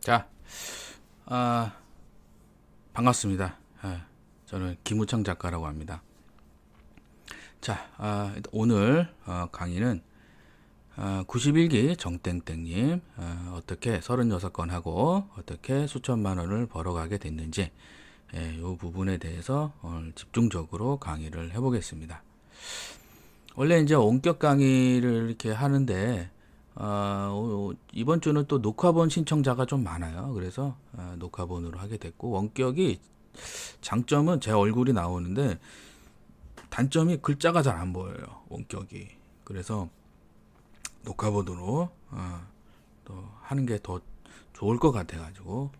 자, 아, 반갑습니다. 저는 김우창 작가라고 합니다. 자, 오늘 강의는 91기 정땡땡님 어떻게 36건 하고 어떻게 수천만 원을 벌어가게 됐는지 이 부분에 대해서 오늘 집중적으로 강의를 해보겠습니다. 원래 이제 원격 강의를 이렇게 하는데 이번 주는 또 녹화본 신청자가 좀 많아요. 그래서 녹화본으로 하게 됐고, 원격이 장점은 제 얼굴이 나오는데 단점이 글자가 잘 안 보여요. 원격이. 그래서 녹화본으로 또 하는 게 더 좋을 것 같아가지고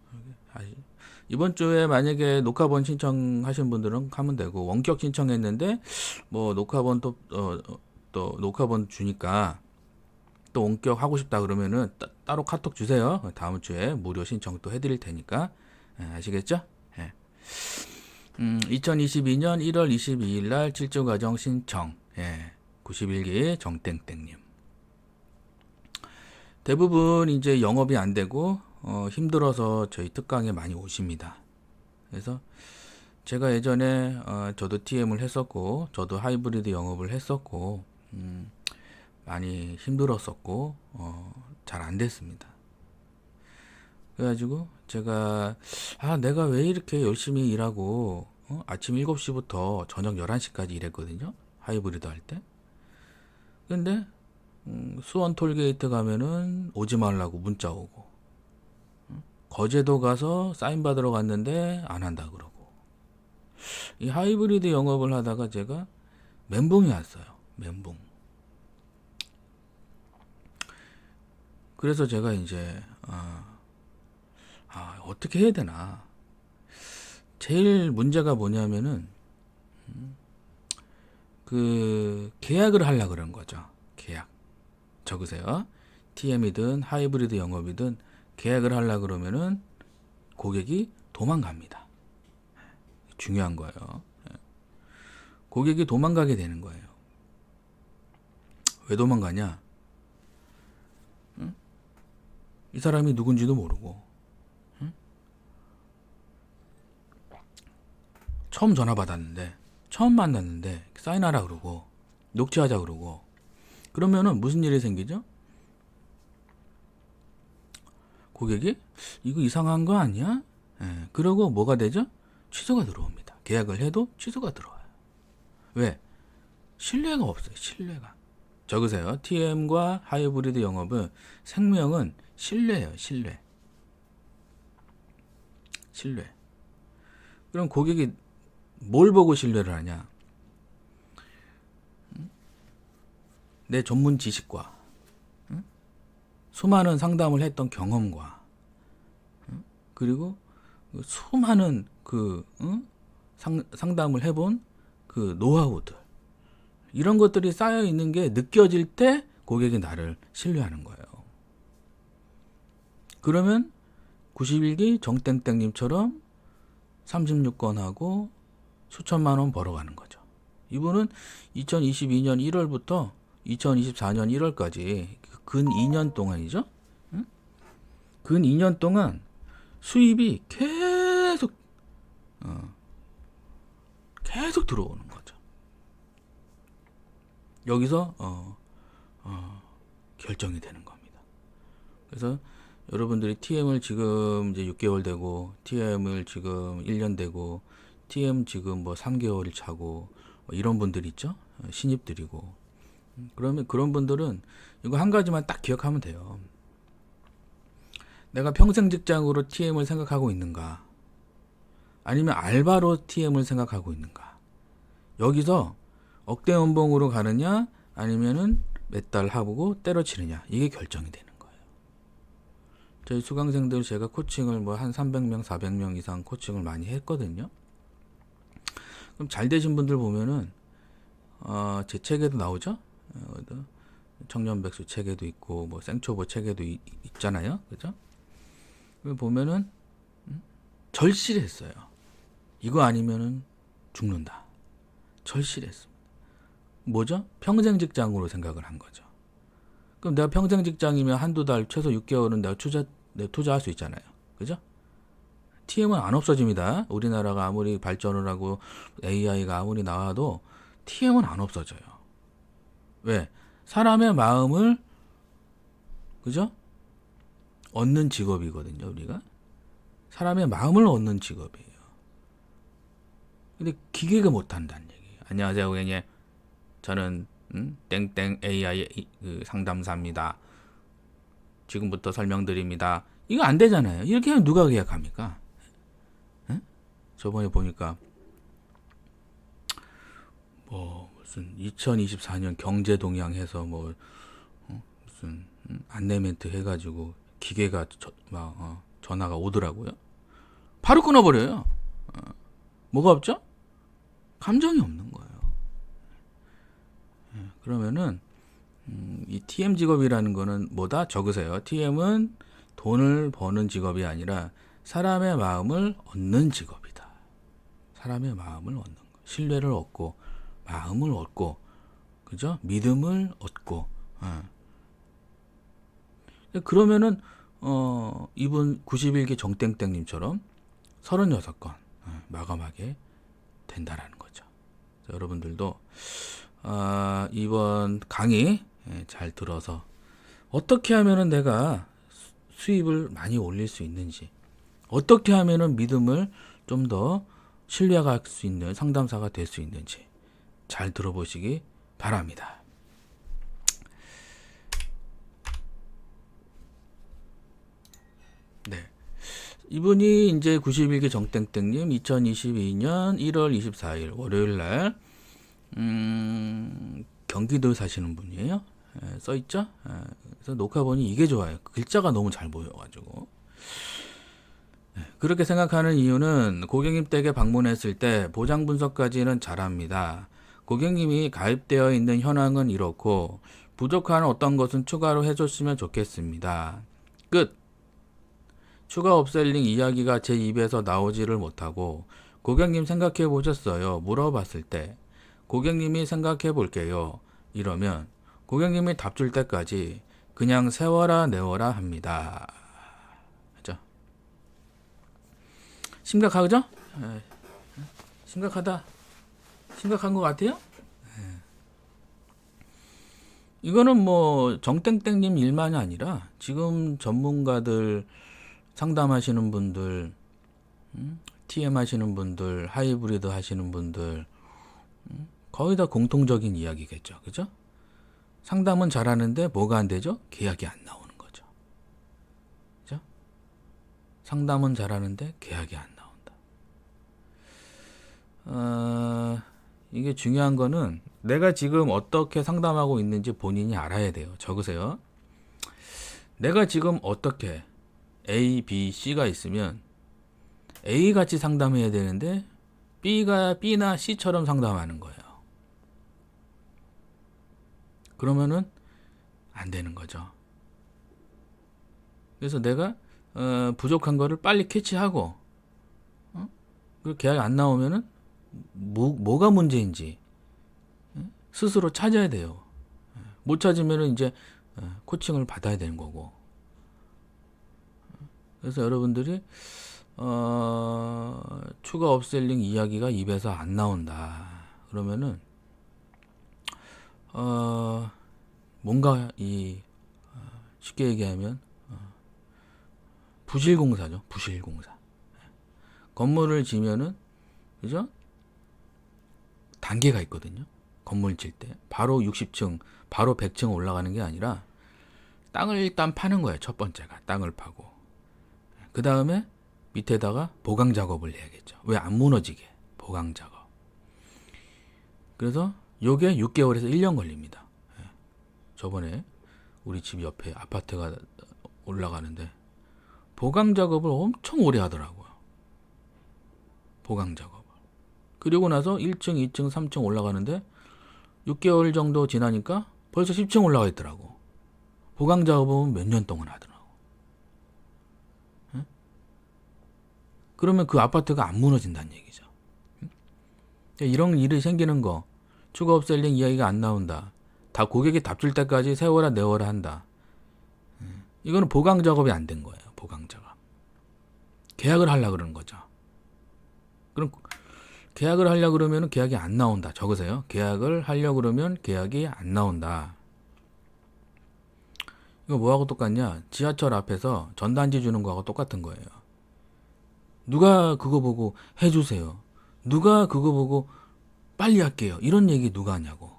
이번 주에 만약에 녹화본 신청하신 분들은 하면 되고, 원격 신청했는데 뭐 녹화본 또 녹화본 주니까 또 원격 하고 싶다 그러면은 따로 카톡 주세요. 다음 주에 무료 신청 또 해드릴 테니까. 아시겠죠? 2022년 1월 22일 날 7주 과정 신청 91기 정땡땡님. 대부분 이제 영업이 안 되고 힘들어서 저희 특강에 많이 오십니다. 그래서 제가 예전에 저도 TM을 했었고, 저도 하이브리드 영업을 했었고, 많이 힘들었었고 잘 안 됐습니다. 그래가지고 제가 내가 왜 이렇게 열심히 일하고 아침 7시부터 저녁 11시까지 일했거든요. 하이브리드 할 때. 근데 수원 톨게이트 가면은 오지 말라고 문자 오고, 거제도 가서 사인 받으러 갔는데 안 한다 그러고, 이 하이브리드 영업을 하다가 제가 멘붕이 왔어요. 멘붕. 그래서 제가 이제 어떻게 해야 되나. 제일 문제가 뭐냐면은 그 계약을 하려고 그런 거죠. 계약. 적으세요. TM이든 하이브리드 영업이든 계약을 하려고 그러면은 고객이 도망갑니다. 중요한 거예요. 고객이 도망가게 되는 거예요. 왜 도망가냐? 이 사람이 누군지도 모르고, 처음 전화 받았는데, 처음 만났는데 사인하라 그러고 녹취하자 그러고, 그러면은 무슨 일이 생기죠? 고객이 이거 이상한 거 아니야? 그러고 뭐가 되죠? 취소가 들어옵니다. 계약을 해도 취소가 들어와요. 왜? 신뢰가 없어요. 신뢰가. 적으세요. TM과 하이브리드 영업은 생명은 신뢰예요. 신뢰. 신뢰. 그럼 고객이 뭘 보고 신뢰를 하냐? 내 전문 지식과 수많은 상담을 했던 경험과 그리고 수많은 상담을 해본 그 노하우들, 이런 것들이 쌓여 있는 게 느껴질 때 고객이 나를 신뢰하는 거예요. 그러면 91기 정땡땡님처럼 36건 하고 수천만 원 벌어가는 거죠. 이분은 2022년 1월부터 2024년 1월까지 근 2년 동안이죠. 근 2년 동안 수입이 계속 들어오는 거죠. 여기서 결정이 되는 겁니다. 그래서 여러분들이 TM을 지금 이제 6개월 되고, TM을 지금 1년 되고, TM 지금 뭐 3개월 차고, 이런 분들 있죠? 신입들이고. 그러면 그런 분들은 이거 한 가지만 딱 기억하면 돼요. 내가 평생 직장으로 TM을 생각하고 있는가? 아니면 알바로 TM을 생각하고 있는가? 여기서 억대 연봉으로 가느냐? 아니면은 몇 달 하고 때려치느냐? 이게 결정이 되는 거예요. 저희 수강생들 제가 코칭을 뭐 한 300명, 400명 이상 코칭을 많이 했거든요. 그럼 잘 되신 분들 보면은 제 책에도 나오죠. 청년백수 책에도 있고 뭐 생초보 책에도 있잖아요. 그죠? 보면은 절실했어요. 이거 아니면은 죽는다. 절실했습니다. 뭐죠? 평생 직장으로 생각을 한 거죠. 그럼 내가 평생 직장이면 한두 달, 최소 6개월은 내가 투자할 수 있잖아요. 그죠? TM은 안 없어집니다. 우리나라가 아무리 발전을 하고 AI가 아무리 나와도 TM은 안 없어져요. 왜? 사람의 마음을, 그죠? 얻는 직업이거든요, 우리가. 사람의 마음을 얻는 직업이에요. 근데 기계가 못한다는 얘기예요. 안녕하세요, 고객님. 저는 땡땡 AI 상담사입니다. 지금부터 설명드립니다. 이거 안 되잖아요. 이렇게 하면 누가 계약합니까? 에? 저번에 보니까 뭐 무슨 2024년 경제 동향해서 뭐 무슨 안내 멘트 해가지고 기계가 전화가 오더라고요. 바로 끊어버려요. 뭐가 없죠? 감정이 없는 거예요. 그러면은 이 TM 직업이라는 거는 뭐다? 적으세요. TM은 돈을 버는 직업이 아니라 사람의 마음을 얻는 직업이다. 사람의 마음을 얻는 거. 신뢰를 얻고 마음을 얻고, 그죠? 믿음을 얻고. 그러면은 이분 91기 정땡땡님처럼 36건 마감하게 된다라는 거죠. 여러분들도 이번 강의 잘 들어서 어떻게 하면은 내가 수입을 많이 올릴 수 있는지, 어떻게 하면은 믿음을 좀 더 신뢰할 수 있는 상담사가 될 수 있는지 잘 들어보시기 바랍니다. 네. 이분이 이제 91기 정땡땡님 2022년 1월 24일 월요일 날 경기도에 사시는 분이에요. 써있죠? 그래서 녹화 보니 이게 좋아요. 글자가 너무 잘 보여가지고. 그렇게 생각하는 이유는 고객님 댁에 방문했을 때 보장 분석까지는 잘합니다. 고객님이 가입되어 있는 현황은 이렇고 부족한 어떤 것은 추가로 해줬으면 좋겠습니다. 끝. 추가 업셀링 이야기가 제 입에서 나오지를 못하고 고객님 생각해 보셨어요? 물어봤을 때 고객님이 생각해 볼게요. 이러면 고객님이 답 줄 때까지 그냥 세워라 내워라 합니다. 그죠? 심각하죠? 심각하다. 심각한 것 같아요? 이거는 뭐 정땡땡님 일만이 아니라 지금 전문가들 상담하시는 분들, TM 하시는 분들, 하이브리드 하시는 분들 거의 다 공통적인 이야기겠죠. 그죠? 상담은 잘하는데 뭐가 안 되죠? 계약이 안 나오는 거죠. 그죠? 상담은 잘하는데 계약이 안 나온다. 이게 중요한 거는 내가 지금 어떻게 상담하고 있는지 본인이 알아야 돼요. 적으세요. 내가 지금 어떻게 A, B, C가 있으면 A 같이 상담해야 되는데 B가 B나 C처럼 상담하는 거예요. 그러면은 안 되는 거죠. 그래서 내가 부족한 거를 빨리 캐치하고 그리고 계약이 안 나오면은 뭐가 문제인지 스스로 찾아야 돼요. 못 찾으면은 이제 코칭을 받아야 되는 거고. 그래서 여러분들이 추가 업셀링 이야기가 입에서 안 나온다. 그러면은 뭔가 쉽게 얘기하면 부실공사죠. 부실공사. 건물을 지면은 그죠? 단계가 있거든요. 건물 질 때 바로 60층, 바로 100층 올라가는 게 아니라 땅을 일단 파는 거예요. 첫 번째가 땅을 파고 그 다음에 밑에다가 보강 작업을 해야겠죠. 왜 안 무너지게 보강 작업. 그래서 요게 6개월에서 1년 걸립니다. 저번에 우리 집 옆에 아파트가 올라가는데 보강 작업을 엄청 오래 하더라고요. 보강 작업을. 그리고 나서 1층, 2층, 3층 올라가는데 6개월 정도 지나니까 벌써 10층 올라가 있더라고. 보강 작업은 몇 년 동안 하더라고. 그러면 그 아파트가 안 무너진다는 얘기죠. 이런 일이 생기는 거, 추가 업셀링 이야기가 안 나온다. 다 고객이 답 줄 때까지 세워라 내워라 한다. 이거는 보강 작업이 안 된 거예요. 보강 작업. 계약을 하려고 그러는 거죠. 그럼 계약을 하려고 그러면 계약이 안 나온다. 적으세요. 계약을 하려고 그러면 계약이 안 나온다. 이거 뭐하고 똑같냐? 지하철 앞에서 전단지 주는 거하고 똑같은 거예요. 누가 그거 보고 해주세요. 누가 그거 보고 빨리 할게요. 이런 얘기 누가 하냐고.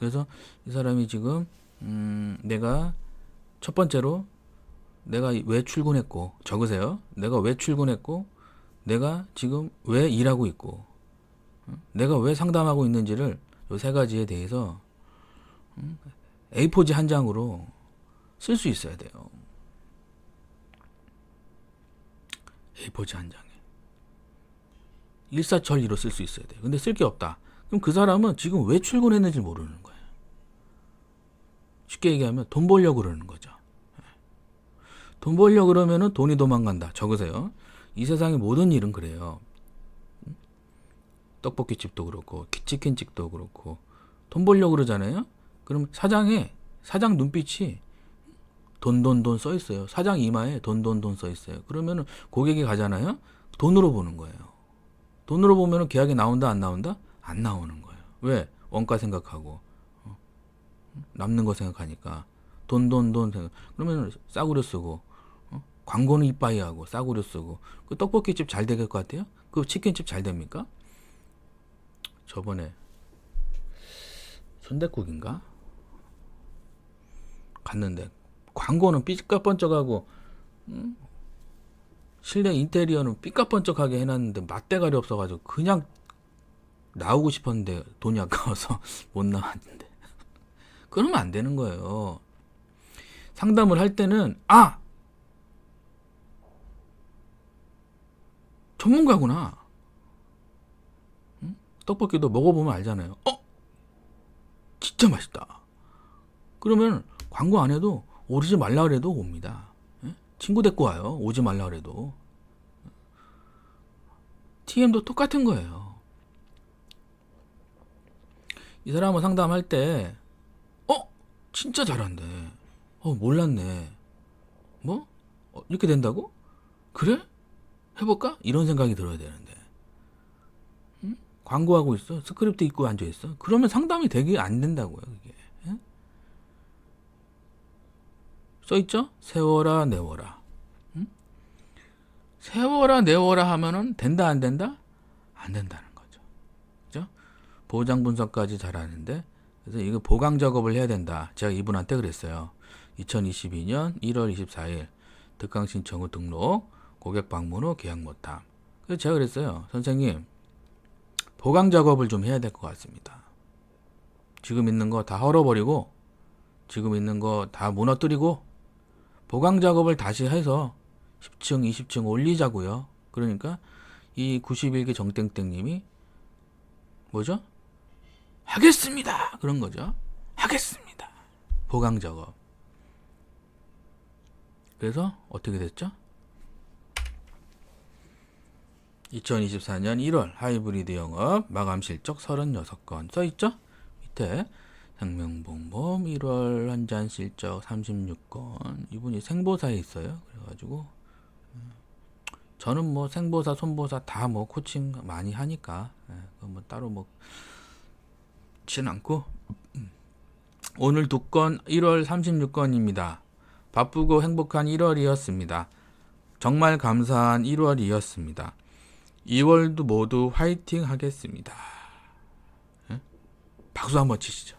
그래서 이 사람이 지금 내가 첫 번째로 내가 왜 출근했고 적으세요. 내가 왜 출근했고 내가 지금 왜 일하고 있고 내가 왜 상담하고 있는지를 이 세 가지에 대해서 A4지 한 장으로 쓸 수 있어야 돼요. A4지 한 장에 일사천리로 쓸 수 있어야 돼요. 근데 쓸 게 없다. 그럼 그 사람은 지금 왜 출근했는지 모르는 거예요. 쉽게 얘기하면 돈 벌려고 그러는 거죠. 돈 벌려고 그러면은 돈이 도망간다. 적으세요. 이 세상의 모든 일은 그래요. 떡볶이집도 그렇고 치킨집도 그렇고 돈 벌려고 그러잖아요. 그럼 사장 눈빛이 돈 써 있어요. 사장 이마에 돈 써 있어요. 그러면은 고객이 가잖아요. 돈으로 보는 거예요. 돈으로 보면은 계약이 나온다 안 나온다? 안 나오는 거예요. 왜? 원가 생각하고 남는 거 생각하니까 돈 생각. 그러면 싸구려 쓰고 광고는 이빠이 하고 싸구려 쓰고 그 떡볶이집 잘 될 것 같아요? 그 치킨집 잘 됩니까? 저번에 순댓국인가 갔는데 광고는 삐까뻔쩍하고 실내 인테리어는 삐까뻔쩍하게 해놨는데 맛대가리 없어가지고 그냥 나오고 싶었는데 돈이 아까워서 못 나왔는데 그러면 안 되는 거예요. 상담을 할 때는 전문가구나. 떡볶이도 먹어보면 알잖아요. 진짜 맛있다. 그러면 광고 안 해도 오지 말라 그래도 옵니다. 친구 데리고 와요. 오지 말라 그래도. TM도 똑같은 거예요. 이 사람은 상담할 때 진짜 잘한대. 몰랐네. 뭐? 이렇게 된다고? 그래? 해볼까? 이런 생각이 들어야 되는데. 광고하고 있어. 스크립트 입고 앉아있어. 그러면 상담이 되게 안 된다고요. 그게. 써있죠? 세워라 내워라. 세워라 내워라 하면은 된다 안 된다? 안 된다는 거죠. 그죠? 보장 분석까지 잘하는데 그래서 이거 보강 작업을 해야 된다. 제가 이분한테 그랬어요. 2022년 1월 24일 득강 신청 후 등록 고객 방문 후 계약 못함. 그래서 제가 그랬어요. 선생님 보강 작업을 좀 해야 될 것 같습니다. 지금 있는 거 다 헐어버리고 지금 있는 거 다 무너뜨리고 보강 작업을 다시 해서 10층 20층 올리자고요. 그러니까 이 91기 정땡땡님이 뭐죠? 하겠습니다. 그런 거죠. 하겠습니다. 보강 작업. 그래서 어떻게 됐죠? 2024년 1월 하이브리드 영업 마감 실적 36건 써있죠? 밑에 생명보험 1월 한잔 실적 36건 이분이 생보사에 있어요. 그래가지고 저는 뭐 생보사 손보사 다 뭐 코칭 많이 하니까 뭐 따로 뭐 치는 않고 오늘 두 건 1월 36건입니다. 바쁘고 행복한 1월이었습니다. 정말 감사한 1월이었습니다. 2월도 모두 화이팅 하겠습니다. 박수 한번 치시죠.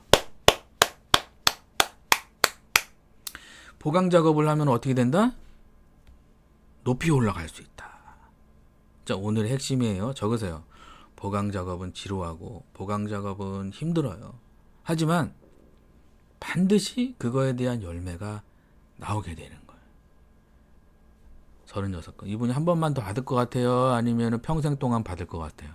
보강 작업을 하면 어떻게 된다? 높이 올라갈 수 있다. 자, 오늘의 핵심이에요. 적으세요. 보강 작업은 지루하고 보강 작업은 힘들어요. 하지만 반드시 그거에 대한 열매가 나오게 되는 거예요. 36건. 이분이 한 번만 더 받을 것 같아요? 아니면 평생 동안 받을 것 같아요?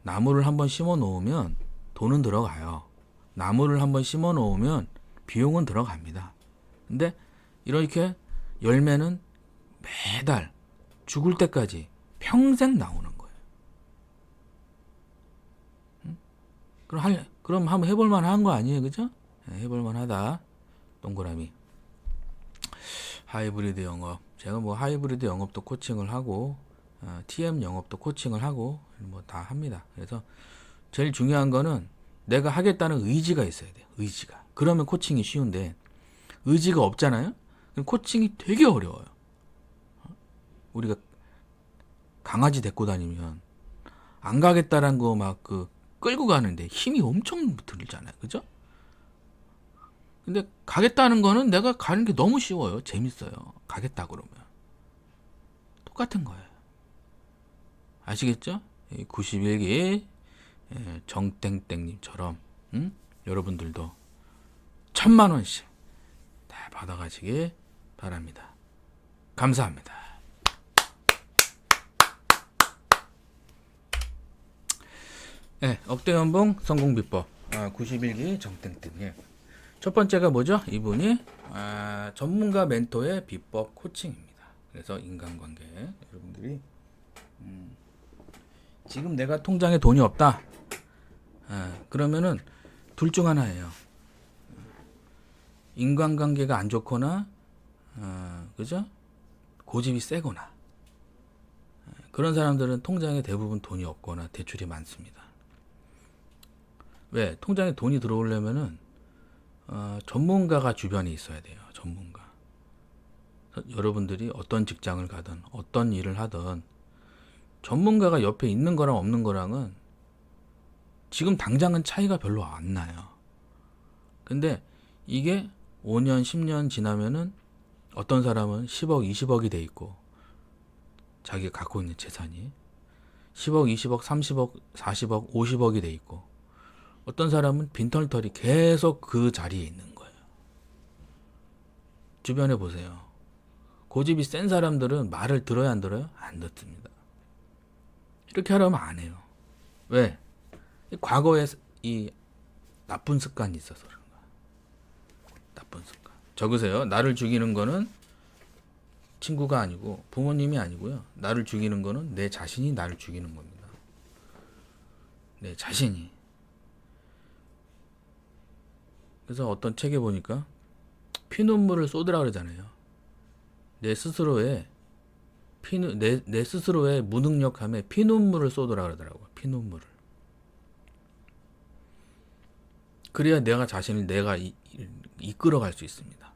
나무를 한번 심어 놓으면 돈은 들어가요. 나무를 한번 심어 놓으면 비용은 들어갑니다. 근데 이렇게 열매는 매달 죽을 때까지 평생 나오는 거예요. 그럼 한번 해볼 만한 거 아니에요? 그죠? 해볼 만하다. 동그라미. 하이브리드 영업. 제가 뭐 하이브리드 영업도 코칭을 하고 TM 영업도 코칭을 하고 뭐 다 합니다. 그래서 제일 중요한 거는 내가 하겠다는 의지가 있어야 돼요. 의지가. 그러면 코칭이 쉬운데 의지가 없잖아요. 그럼 코칭이 되게 어려워요. 우리가 강아지 데리고 다니면 안 가겠다란 거 막 그 끌고 가는데 힘이 엄청 들잖아요. 그죠? 근데 가겠다는 거는 내가 가는 게 너무 쉬워요. 재밌어요. 가겠다 그러면. 똑같은 거예요. 아시겠죠? 91기 정땡땡님처럼 여러분들도 1000만원씩 다 받아가시기 바랍니다. 감사합니다. 네, 억대 연봉 성공 비법 91기 정땡땡님. 첫 번째가 뭐죠? 이분이 전문가 멘토의 비법 코칭입니다. 그래서 인간관계 여러분들이 지금 내가 통장에 돈이 없다. 그러면은 둘 중 하나예요. 인간관계가 안 좋거나 그죠? 고집이 세거나 그런 사람들은 통장에 대부분 돈이 없거나 대출이 많습니다. 왜? 통장에 돈이 들어오려면은 전문가가 주변에 있어야 돼요. 전문가. 여러분들이 어떤 직장을 가든 어떤 일을 하든 전문가가 옆에 있는 거랑 없는 거랑은 지금 당장은 차이가 별로 안 나요. 근데 이게 5년, 10년 지나면은 어떤 사람은 10억, 20억이 돼 있고 자기가 갖고 있는 재산이 10억, 20억, 30억, 40억, 50억이 돼 있고 어떤 사람은 빈털털이 계속 그 자리에 있는 거예요. 주변에 보세요. 고집이 센 사람들은 말을 들어야 안 들어요? 안 듣습니다. 이렇게 하려면 안 해요. 왜? 과거에 이 나쁜 습관이 있어서 그런 거야. 나쁜 습관. 적으세요. 나를 죽이는 거는 친구가 아니고 부모님이 아니고요. 나를 죽이는 거는 내 자신이 나를 죽이는 겁니다. 내 자신이. 그래서 어떤 책에 보니까 피눈물을 쏟으라 그러잖아요. 내 스스로의 내 스스로의 무능력함에 피눈물을 쏟으라 그러더라고요. 피눈물을. 그래야 내가 자신을 내가 이끌어갈 수 있습니다.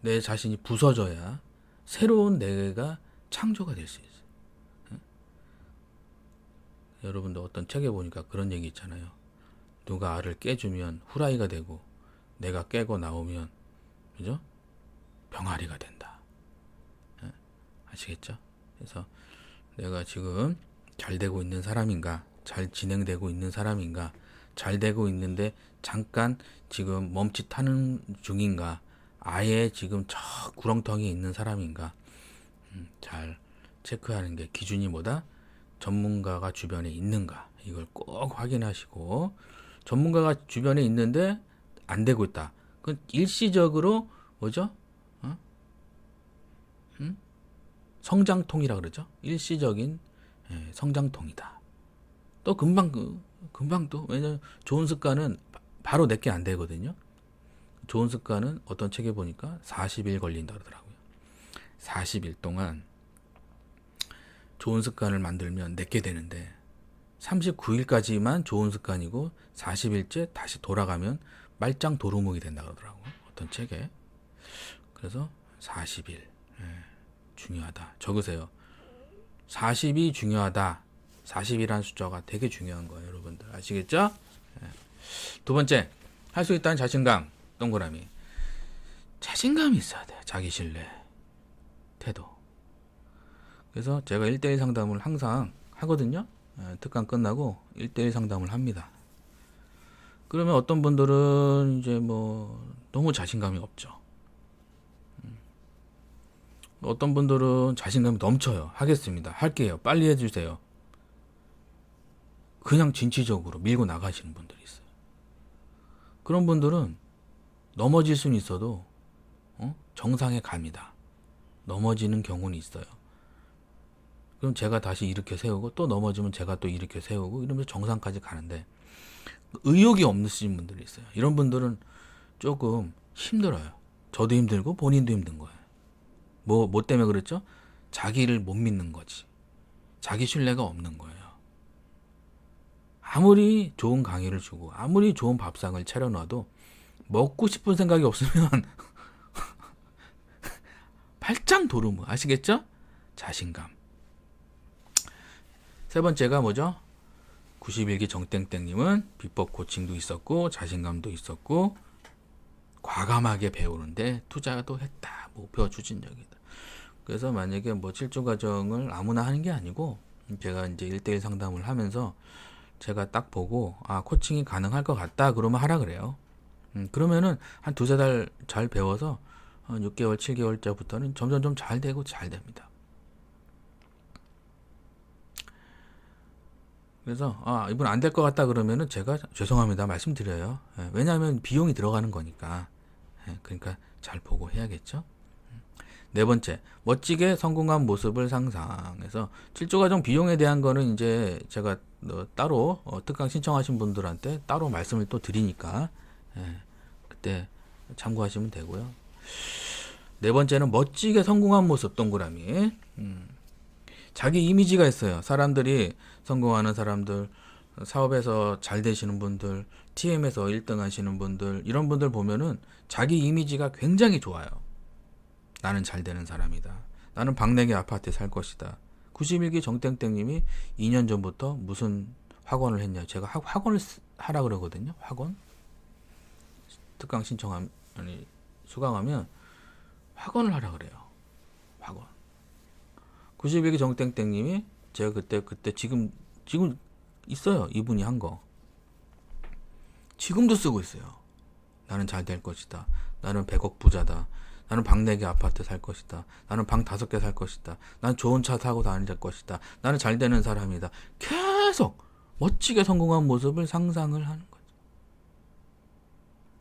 내 자신이 부서져야 새로운 내가 창조가 될 수 있어요. 여러분도 어떤 책에 보니까 그런 얘기 있잖아요. 누가 알을 깨주면 후라이가 되고 내가 깨고 나오면 그죠? 병아리가 된다. 아시겠죠? 그래서 내가 지금 잘 되고 있는 사람인가, 잘 진행되고 있는 사람인가, 잘 되고 있는데 잠깐 지금 멈칫하는 중인가, 아예 지금 저 구렁텅이에 있는 사람인가, 잘 체크하는 게 기준이 뭐다? 전문가가 주변에 있는가, 이걸 꼭 확인하시고, 전문가가 주변에 있는데 안 되고 있다. 그건 일시적으로 뭐죠? 성장통이라 그러죠. 일시적인 성장통이다. 또 금방 또 왜냐면 좋은 습관은 바로 내게 안 되거든요. 좋은 습관은 어떤 책에 보니까 40일 걸린다 그러더라고요. 40일 동안 좋은 습관을 만들면 내게 되는데 39일까지만 좋은 습관이고 40일째 다시 돌아가면 말짱 도루묵이 된다 그러더라고요. 어떤 책에. 그래서 40일 중요하다. 적으세요. 40이 중요하다. 40이라는 숫자가 되게 중요한 거예요. 여러분들 아시겠죠? 두 번째, 할 수 있다는 자신감. 동그라미. 자신감이 있어야 돼요. 자기 신뢰. 태도. 그래서 제가 1대1 상담을 항상 하거든요. 특강 끝나고 1대1 상담을 합니다. 그러면 어떤 분들은 이제 뭐 너무 자신감이 없죠. 어떤 분들은 자신감이 넘쳐요. 하겠습니다. 할게요. 빨리 해주세요. 그냥 진취적으로 밀고 나가시는 분들이 있어요. 그런 분들은 넘어질 수는 있어도 정상에 갑니다. 넘어지는 경우는 있어요. 그럼 제가 다시 일으켜 세우고 또 넘어지면 제가 또 일으켜 세우고 이러면서 정상까지 가는데 의욕이 없으신 분들이 있어요. 이런 분들은 조금 힘들어요. 저도 힘들고 본인도 힘든 거예요. 뭐 때문에 그랬죠? 자기를 못 믿는 거지. 자기 신뢰가 없는 거예요. 아무리 좋은 강의를 주고 아무리 좋은 밥상을 차려놔도 먹고 싶은 생각이 없으면 발짱 도루묵. 아시겠죠? 자신감. 세 번째가 뭐죠? 91기 정땡땡님은 비법 코칭도 있었고 자신감도 있었고 과감하게 배우는데 투자도 했다. 목표 추진력이다. 그래서 만약에 뭐 7주 과정을 아무나 하는 게 아니고 제가 이제 1대1 상담을 하면서 제가 딱 보고 코칭이 가능할 것 같다 그러면 하라 그래요. 그러면은 한 두세 달 잘 배워서 6개월, 7개월째부터는 점점 좀 잘 되고 잘 됩니다. 그래서 이분 안 될 것 같다 그러면은 제가 죄송합니다 말씀드려요. 왜냐하면 비용이 들어가는 거니까. 그러니까 잘 보고 해야겠죠. 네 번째, 멋지게 성공한 모습을 상상해서 7조 과정 비용에 대한 거는 이제 제가 따로 특강 신청하신 분들한테 따로 말씀을 또 드리니까 그때 참고하시면 되고요. 네 번째는 멋지게 성공한 모습 동그라미. 자기 이미지가 있어요. 사람들이 성공하는 사람들, 사업에서 잘 되시는 분들, TM에서 1등 하시는 분들, 이런 분들 보면은 자기 이미지가 굉장히 좋아요. 나는 잘 되는 사람이다. 나는 방내게 아파트에 살 것이다. 91기 정땡땡님이 2년 전부터 무슨 학원을 했냐. 제가 학원을 하라 그러거든요. 학원. 특강 수강하면 학원을 하라 그래요. 학원. 91기 정땡땡님이 제가 그때 지금 있어요. 이분이 한 거. 지금도 쓰고 있어요. 나는 잘 될 것이다. 나는 100억 부자다. 나는 방 4개 아파트 살 것이다. 나는 방 5개 살 것이다. 나는 좋은 차 타고 다닐 것이다. 나는 잘 되는 사람이다. 계속 멋지게 성공한 모습을 상상을 하는 거죠.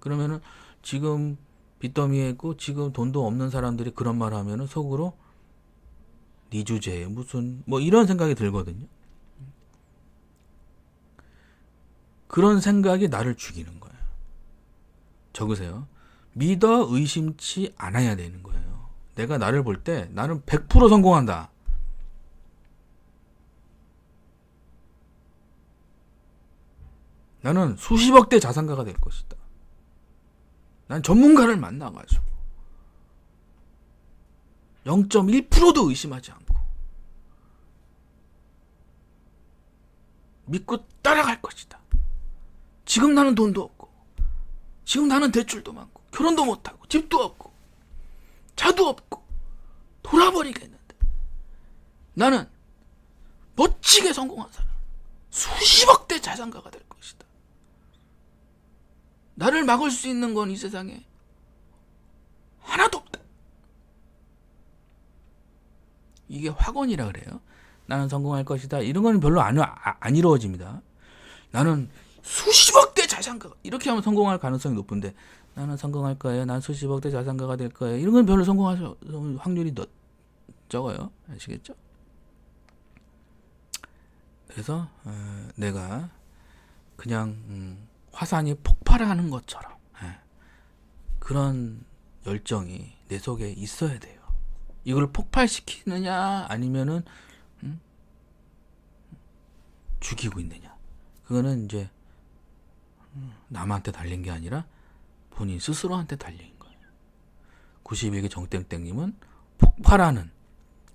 그러면은 지금 빚더미에 있고 지금 돈도 없는 사람들이 그런 말 하면은 속으로 네 주제에 무슨 뭐 이런 생각이 들거든요. 그런 생각이 나를 죽이는 거예요. 적으세요. 믿어 의심치 않아야 되는 거예요. 내가 나를 볼 때 나는 100% 성공한다. 나는 수십억 대 자산가가 될 것이다. 난 전문가를 만나가지고 0.1%도 의심하지 않고 믿고 따라갈 것이다. 지금 나는 돈도 없고 지금 나는 대출도 많고 결혼도 못하고 집도 없고 차도 없고 돌아버리겠는데 나는 멋지게 성공한 사람, 수십억 대 자산가가 될 것이다. 나를 막을 수 있는 건 이 세상에 하나도 없다. 이게 확언이라 그래요. 나는 성공할 것이다. 이런 건 별로 안 이루어집니다. 나는 수십억 대 자산가가, 이렇게 하면 성공할 가능성이 높은데 나는 성공할 거예요. 난 수십억 대 자산가가 될 거예요. 이런 건 별로 성공할 확률이 적어요. 아시겠죠? 그래서 내가 그냥 화산이 폭발하는 것처럼 그런 열정이 내 속에 있어야 돼요. 이걸 폭발시키느냐 아니면은 죽이고 있느냐. 그거는 이제 남한테 달린 게 아니라 본인 스스로한테 달린 거예요. 91기 정땡땡님은 폭발하는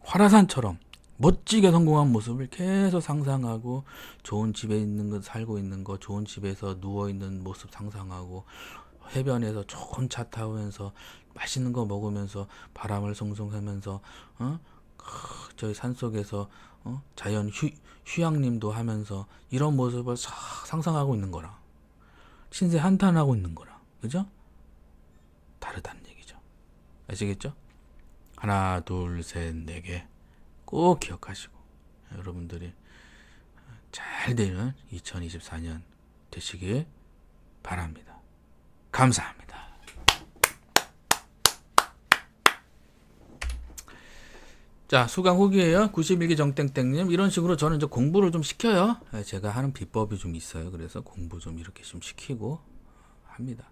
화라산처럼 멋지게 성공한 모습을 계속 상상하고 좋은 집에 있는 거, 살고 있는 거, 좋은 집에서 누워있는 모습 상상하고 해변에서 좋은 차 타면서 맛있는 거 먹으면서 바람을 송송하면서 저희 산속에서 자연 휴양림도 하면서 이런 모습을 싹 상상하고 있는 거랑 신세 한탄하고 있는 거랑 그죠? 다르다는 얘기죠. 아시겠죠? 하나 둘 셋 네 개 꼭 기억하시고 여러분들이 잘 되는 2024년 되시길 바랍니다. 감사합니다. 자, 수강 후기예요. 91기 정땡땡님. 이런 식으로 저는 이제 공부를 좀 시켜요. 제가 하는 비법이 좀 있어요. 그래서 공부 좀 이렇게 좀 시키고 합니다.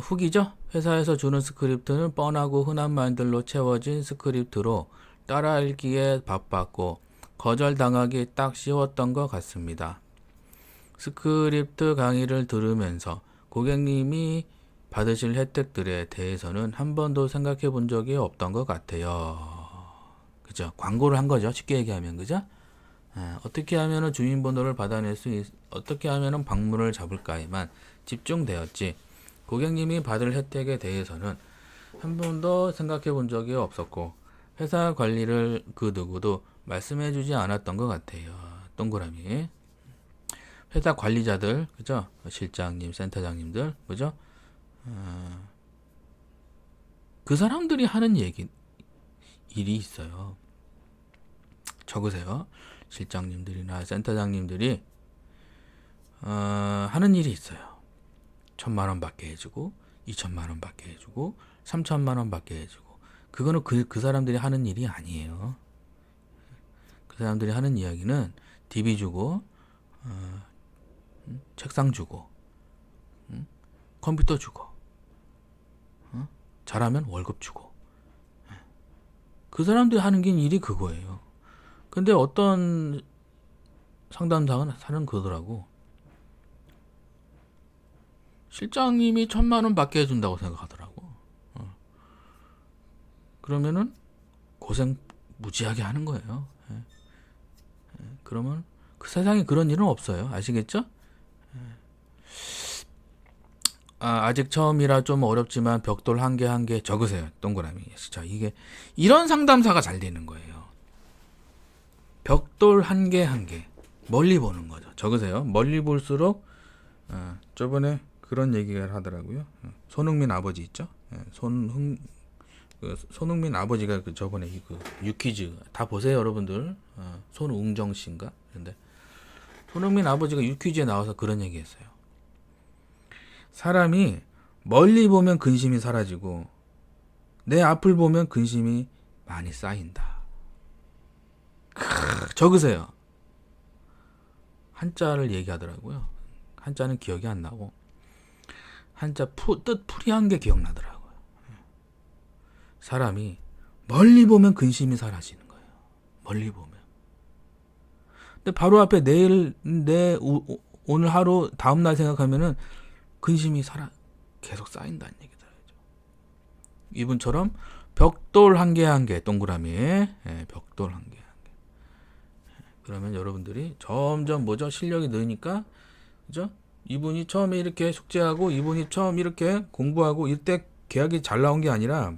후기죠. 회사에서 주는 스크립트는 뻔하고 흔한 말들로 채워진 스크립트로 따라 읽기에 바빴고 거절당하기 딱 쉬웠던 것 같습니다. 스크립트 강의를 들으면서 고객님이 받으실 혜택들에 대해서는 한 번도 생각해 본 적이 없던 것 같아요. 그죠? 광고를 한 거죠. 쉽게 얘기하면, 그죠? 어떻게 하면은 주민번호를 받아낼 어떻게 하면은 방문을 잡을까에만 집중되었지. 고객님이 받을 혜택에 대해서는 한 번도 생각해 본 적이 없었고, 회사 관리를 그 누구도 말씀해 주지 않았던 것 같아요. 동그라미. 회사 관리자들, 그죠? 실장님, 센터장님들, 그죠? 그 사람들이 하는 일이 있어요. 적으세요. 실장님들이나 센터장님들이 하는 일이 있어요. 1,000만 원 받게 해주고 2,000만 원 받게 해주고 3,000만 원 받게 해주고 그거는 그 사람들이 하는 일이 아니에요. 그 사람들이 하는 이야기는 DB 주고 책상 주고 컴퓨터 주고 잘하면 월급 주고 그 사람들이 하는 게 일이 그거예요. 근데 어떤 상담사는 사는 그러더라고. 실장님이 1,000만 원 받게 해준다고 생각하더라고. 그러면은 고생 무지하게 하는 거예요. 그러면 그 세상에 그런 일은 없어요. 아시겠죠? 아직 처음이라 좀 어렵지만 벽돌 한 개 한 개 적으세요. 동그라미. 진짜 이게 이런 상담사가 잘 되는 거예요. 벽돌 한 개 한 개 멀리 보는 거죠. 적으세요. 멀리 볼수록 저번에 그런 얘기를 하더라고요. 손흥민 아버지 있죠? 손흥민 아버지가 저번에 유퀴즈 다 보세요, 여러분들. 손웅정 씨인가? 근데 손흥민 아버지가 유퀴즈에 나와서 그런 얘기했어요. 사람이 멀리 보면 근심이 사라지고 내 앞을 보면 근심이 많이 쌓인다. 적으세요. 한자를 얘기하더라고요. 한자는 기억이 안 나고 한자 뜻 풀이한 게 기억나더라고요. 사람이 멀리 보면 근심이 사라지는 거예요. 멀리 보면. 근데 바로 앞에 오늘 하루 다음날 생각하면은 근심이 계속 쌓인다는 얘기다. 이분처럼 벽돌 한 개 한 개 동그라미 벽돌 한 개 한 개. 그러면 여러분들이 점점 실력이 느니까 그죠? 이분이 처음에 이렇게 숙제하고 이분이 처음 이렇게 공부하고 이때 계약이 잘 나온 게 아니라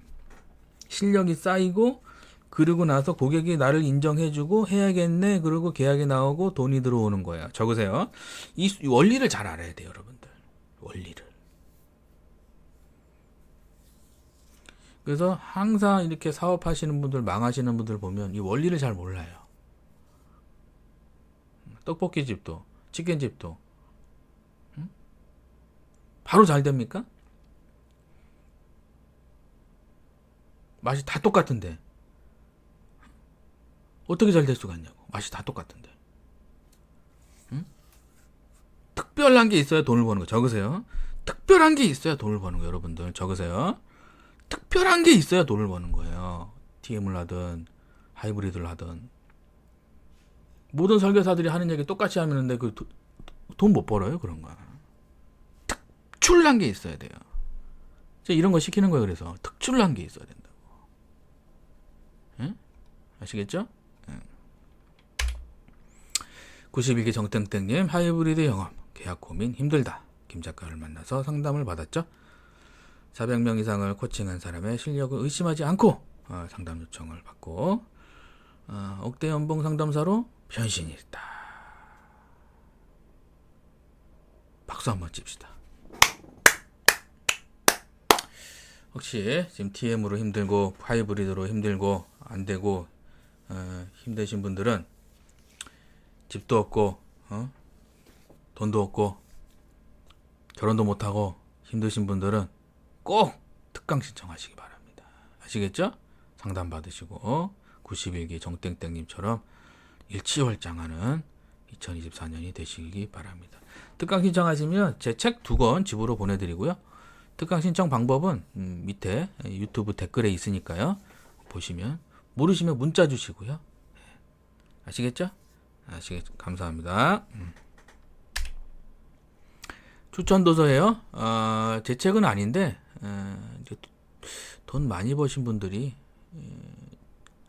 실력이 쌓이고 그러고 나서 고객이 나를 인정해주고 해야겠네 그러고 계약이 나오고 돈이 들어오는 거예요. 적으세요. 이 원리를 잘 알아야 돼요, 여러분들. 원리를. 그래서 항상 이렇게 사업하시는 분들 망하시는 분들 보면 이 원리를 잘 몰라요. 떡볶이집도 치킨집도 바로 잘 됩니까? 맛이 다 똑같은데 어떻게 잘 될 수가 있냐고. 맛이 다 똑같은데. 특별한 게 있어야 돈을 버는 거. 적으세요. 특별한 게 있어야 돈을 버는 거. 여러분들 적으세요. 특별한 게 있어야 돈을 버는 거예요. TM을 하든 하이브리드를 하든 모든 설계사들이 하는 얘기 똑같이 하는데 돈 못 벌어요. 그런 거. 특출난 게 있어야 돼요. 이런 거 시키는 거예요. 그래서 특출난 게 있어야 된다고. 응? 아시겠죠? 91기 정땡땡님 하이브리드 영업 계약 고민 힘들다. 김 작가를 만나서 상담을 받았죠. 400명 이상을 코칭한 사람의 실력을 의심하지 않고 상담 요청을 받고 억대 연봉 상담사로 변신이 있다. 박수 한번 칩시다. 혹시 지금 TM으로 힘들고 하이브리드로 힘들고 안되고 힘드신 분들은 집도 없고 돈도 없고 결혼도 못하고 힘드신 분들은 꼭 특강 신청하시기 바랍니다. 아시겠죠? 상담 받으시고 91기 정땡땡님처럼 일치월장하는 2024년이 되시기 바랍니다. 특강 신청하시면 제 책 2권 집으로 보내드리고요. 특강 신청 방법은 밑에 유튜브 댓글에 있으니까요. 보시면 모르시면 문자 주시고요. 아시겠죠? 감사합니다. 추천 도서예요. 제 책은 아닌데 이제 돈 많이 버신 분들이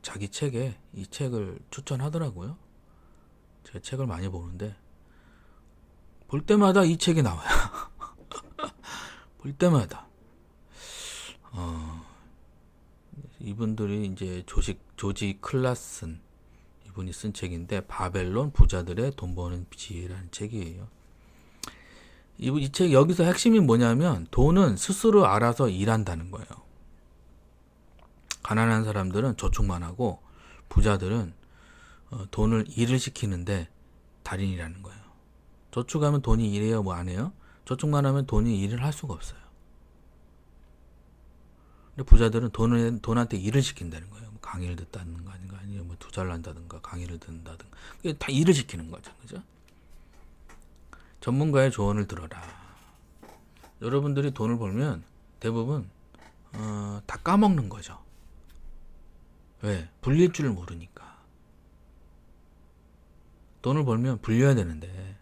자기 책에 이 책을 추천하더라고요. 제가 책을 많이 보는데 볼 때마다 이 책이 나와요. 볼 때마다. 이분들이 이제 조지 클라슨 이분이 쓴 책인데 바벨론 부자들의 돈 버는 지혜라는 책이에요. 이 책 여기서 핵심이 뭐냐면 돈은 스스로 알아서 일한다는 거예요. 가난한 사람들은 저축만 하고 부자들은 돈을 일을 시키는데 달인이라는 거예요. 저축하면 돈이 일해요, 뭐 안 해요? 저축만 하면 돈이 일을 할 수가 없어요. 근데 부자들은 돈한테 일을 시킨다는 거예요. 뭐 강의를 듣다든가 아니면 뭐 투자를 한다든가 강의를 듣는다든가 이게 다 일을 시키는 거죠, 그죠? 전문가의 조언을 들어라. 여러분들이 돈을 벌면 대부분 다 까먹는 거죠. 왜? 불릴 줄 모르니까. 돈을 벌면 불려야 되는데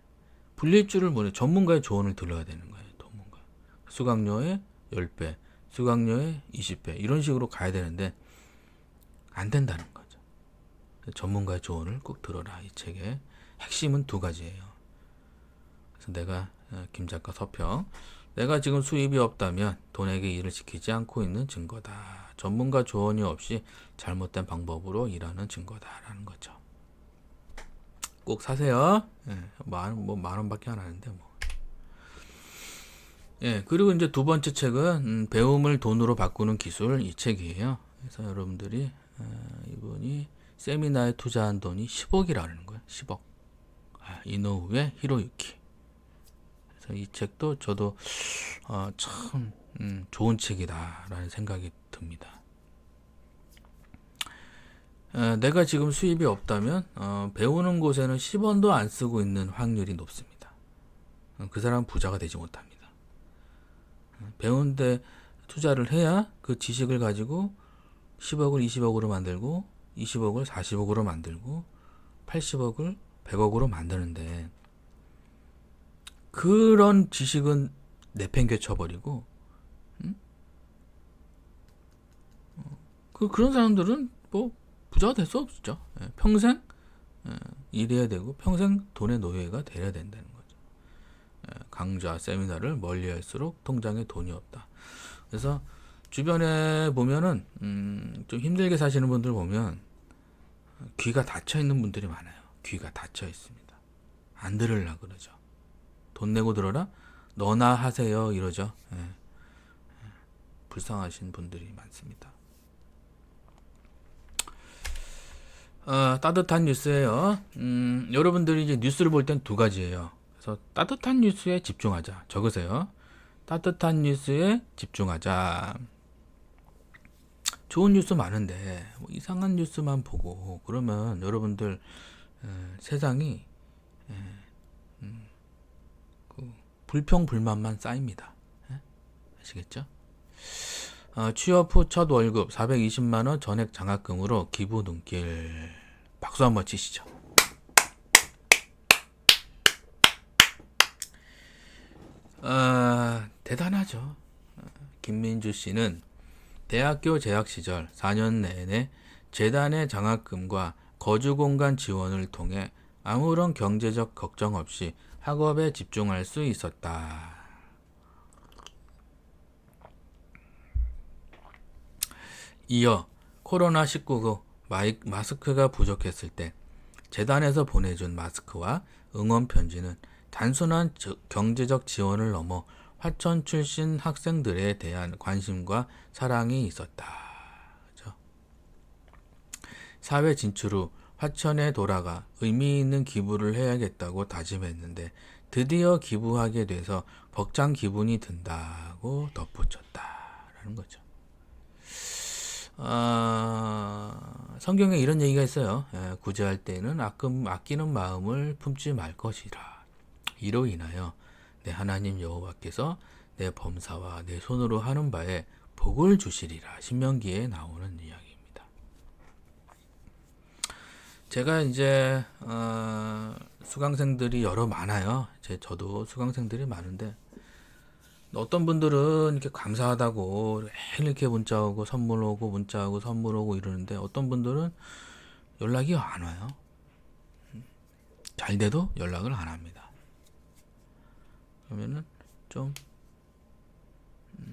불릴 줄을 모르 전문가의 조언을 들어야 되는 거예요. 전문가. 수강료의 10배, 수강료의 20배 이런 식으로 가야 되는데 안 된다는 거죠. 전문가의 조언을 꼭 들어라. 이 책의 핵심은 두 가지예요. 그래서 내가 김 작가 서평 내가 지금 수입이 없다면 돈에게 일을 시키지 않고 있는 증거다. 전문가 조언이 없이 잘못된 방법으로 일하는 증거다라는 거죠. 꼭 사세요. 예, 만 원밖에 안 하는데 뭐. 예, 그리고 이제 두 번째 책은 배움을 돈으로 바꾸는 기술 이 책이에요. 그래서 여러분들이 이분이 세미나에 투자한 돈이 10억이라는 거예요. 10억. 이노우에 히로유키. 그래서 이 책도 저도 참 좋은 책이다라는 생각이 듭니다. 내가 지금 수입이 없다면 배우는 곳에는 10원도 안 쓰고 있는 확률이 높습니다. 그 사람은 부자가 되지 못합니다. 배우는데 투자를 해야 그 지식을 가지고 10억을 20억으로 만들고 20억을 40억으로 만들고 80억을 100억으로 만드는데 그런 지식은 내팽개쳐버리고 그런 사람들은 뭐 부자가 될 수 없죠. 평생 일해야 되고 평생 돈의 노예가 돼야 된다는 거죠. 강좌, 세미나를 멀리할수록 통장에 돈이 없다. 그래서 주변에 보면은 좀 힘들게 사시는 분들 보면 귀가 닫혀 있는 분들이 많아요. 귀가 닫혀 있습니다. 안 들으려 그러죠. 돈 내고 들어라? 너나 하세요 이러죠. 불쌍하신 분들이 많습니다. 따뜻한 뉴스예요. 여러분들이 이제 뉴스를 볼 땐 두 가지예요. 그래서 따뜻한 뉴스에 집중하자. 적으세요. 따뜻한 뉴스에 집중하자. 좋은 뉴스 많은데 뭐 이상한 뉴스만 보고 그러면 여러분들 세상이 그 불평불만만 쌓입니다. 아시겠죠? 취업 후 첫 월급 420만원 전액 장학금으로 기부 눈길. 박수 한번 치시죠. 대단하죠. 김민주 씨는 대학교 재학 시절 4년 내내 재단의 장학금과 거주공간 지원을 통해 아무런 경제적 걱정 없이 학업에 집중할 수 있었다. 이어 코로나19후 마스크가 부족했을 때 재단에서 보내준 마스크와 응원 편지는 단순한 경제적 지원을 넘어 화천 출신 학생들에 대한 관심과 사랑이 있었다. 그렇죠? 사회 진출 후 화천에 돌아가 의미 있는 기부를 해야겠다고 다짐했는데 드디어 기부하게 돼서 벅찬 기분이 든다고 덧붙였다라는 거죠. 성경에 이런 얘기가 있어요. 구제할 때는 아끼는 마음을 품지 말 것이라. 이로 인하여 내 하나님 여호와께서 내 범사와 내 손으로 하는 바에 복을 주시리라. 신명기에 나오는 이야기입니다. 제가 이제 수강생들이 여러 많아요. 저도 수강생들이 많은데 어떤 분들은 이렇게 감사하다고 이렇게 문자 오고 선물 오고 문자 오고 선물 오고 이러는데 어떤 분들은 연락이 안 와요. 잘 돼도 연락을 안 합니다. 그러면은 좀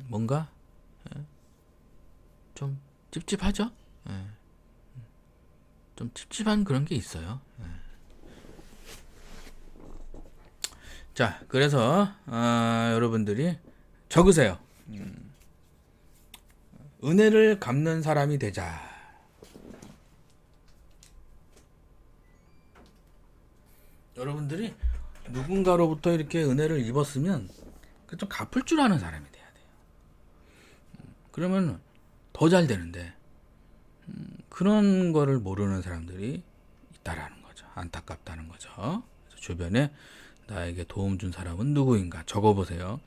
뭔가 좀 찝찝하죠? 좀 찝찝한 그런 게 있어요. 자, 그래서 여러분들이 적으세요. 은혜를 갚는 사람이 되자. 여러분들이 누군가로부터 이렇게 은혜를 입었으면 좀 갚을 줄 아는 사람이 돼야 돼요. 그러면 더 잘 되는데 그런 거를 모르는 사람들이 있다라는 거죠. 안타깝다는 거죠. 그래서 주변에 나에게 도움 준 사람은 누구인가 적어보세요.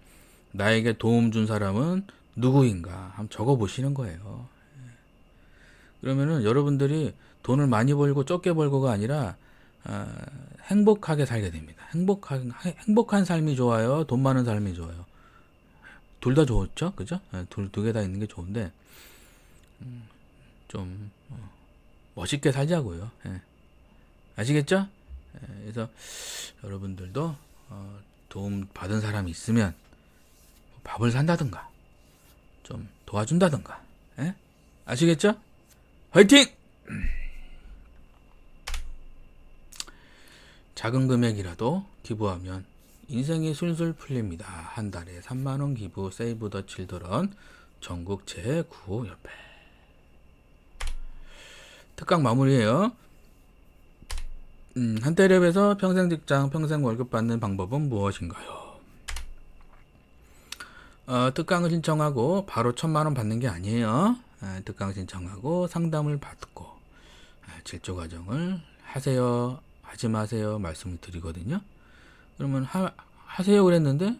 나에게 도움 준 사람은 누구인가 한번 적어보시는 거예요. 그러면은 여러분들이 돈을 많이 벌고 적게 벌고가 아니라 행복하게 살게 됩니다. 행복한 삶이 좋아요? 돈 많은 삶이 좋아요? 둘 다 좋죠? 그죠? 두 개 다 있는 게 좋은데 좀 멋있게 살자고요. 아시겠죠? 그래서 여러분들도 도움 받은 사람이 있으면 밥을 산다든가 좀 도와준다든가 아시겠죠? 화이팅! 작은 금액이라도 기부하면 인생이 술술 풀립니다. 한 달에 3만원 기부 세이브 더 칠드런 전국 제9협회 특강 마무리예요. 한테랩에서 평생 직장, 평생 월급 받는 방법은 무엇인가요? 특강을 신청하고 바로 1,000만원 받는 게 아니에요. 특강 신청하고 상담을 받고 질조 과정을 하세요, 하지 마세요 말씀을 드리거든요. 그러면 하세요 그랬는데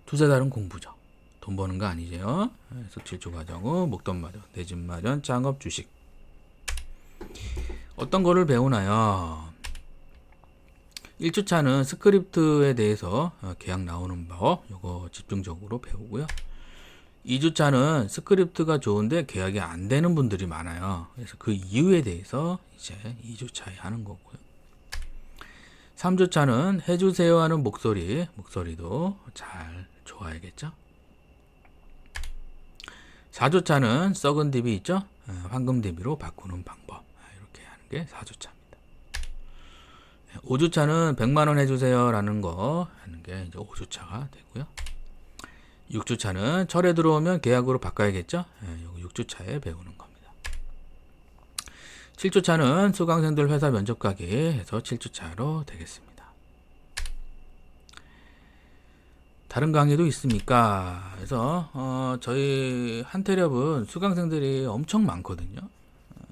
두세 달은 공부죠. 돈 버는 거 아니죠. 그래서 질조 과정 후 목돈 마련, 내 집 마련, 창업, 주식 어떤 거를 배우나요? 1주차는 스크립트에 대해서 계약 나오는 법 요거 집중적으로 배우고요. 2주차는 스크립트가 좋은데 계약이 안 되는 분들이 많아요. 그래서 그 이유에 대해서 이제 2주차에 하는 거고요. 3주차는 해주세요 하는 목소리도 잘 좋아야겠죠. 4주차는 썩은 DB 있죠? 황금 DB로 바꾸는 방법 이렇게 하는 게 4주차입니다. 5주차는 100만원 해주세요 라는 거 하는 게 이제 5주차가 되고요. 6주차는 철에 들어오면 계약으로 바꿔야겠죠? 6주차에 배우는 겁니다. 7주차는 수강생들 회사 면접 가기 해서 7주차로 되겠습니다. 다른 강의도 있습니까? 그래서 저희 한테렵은 수강생들이 엄청 많거든요.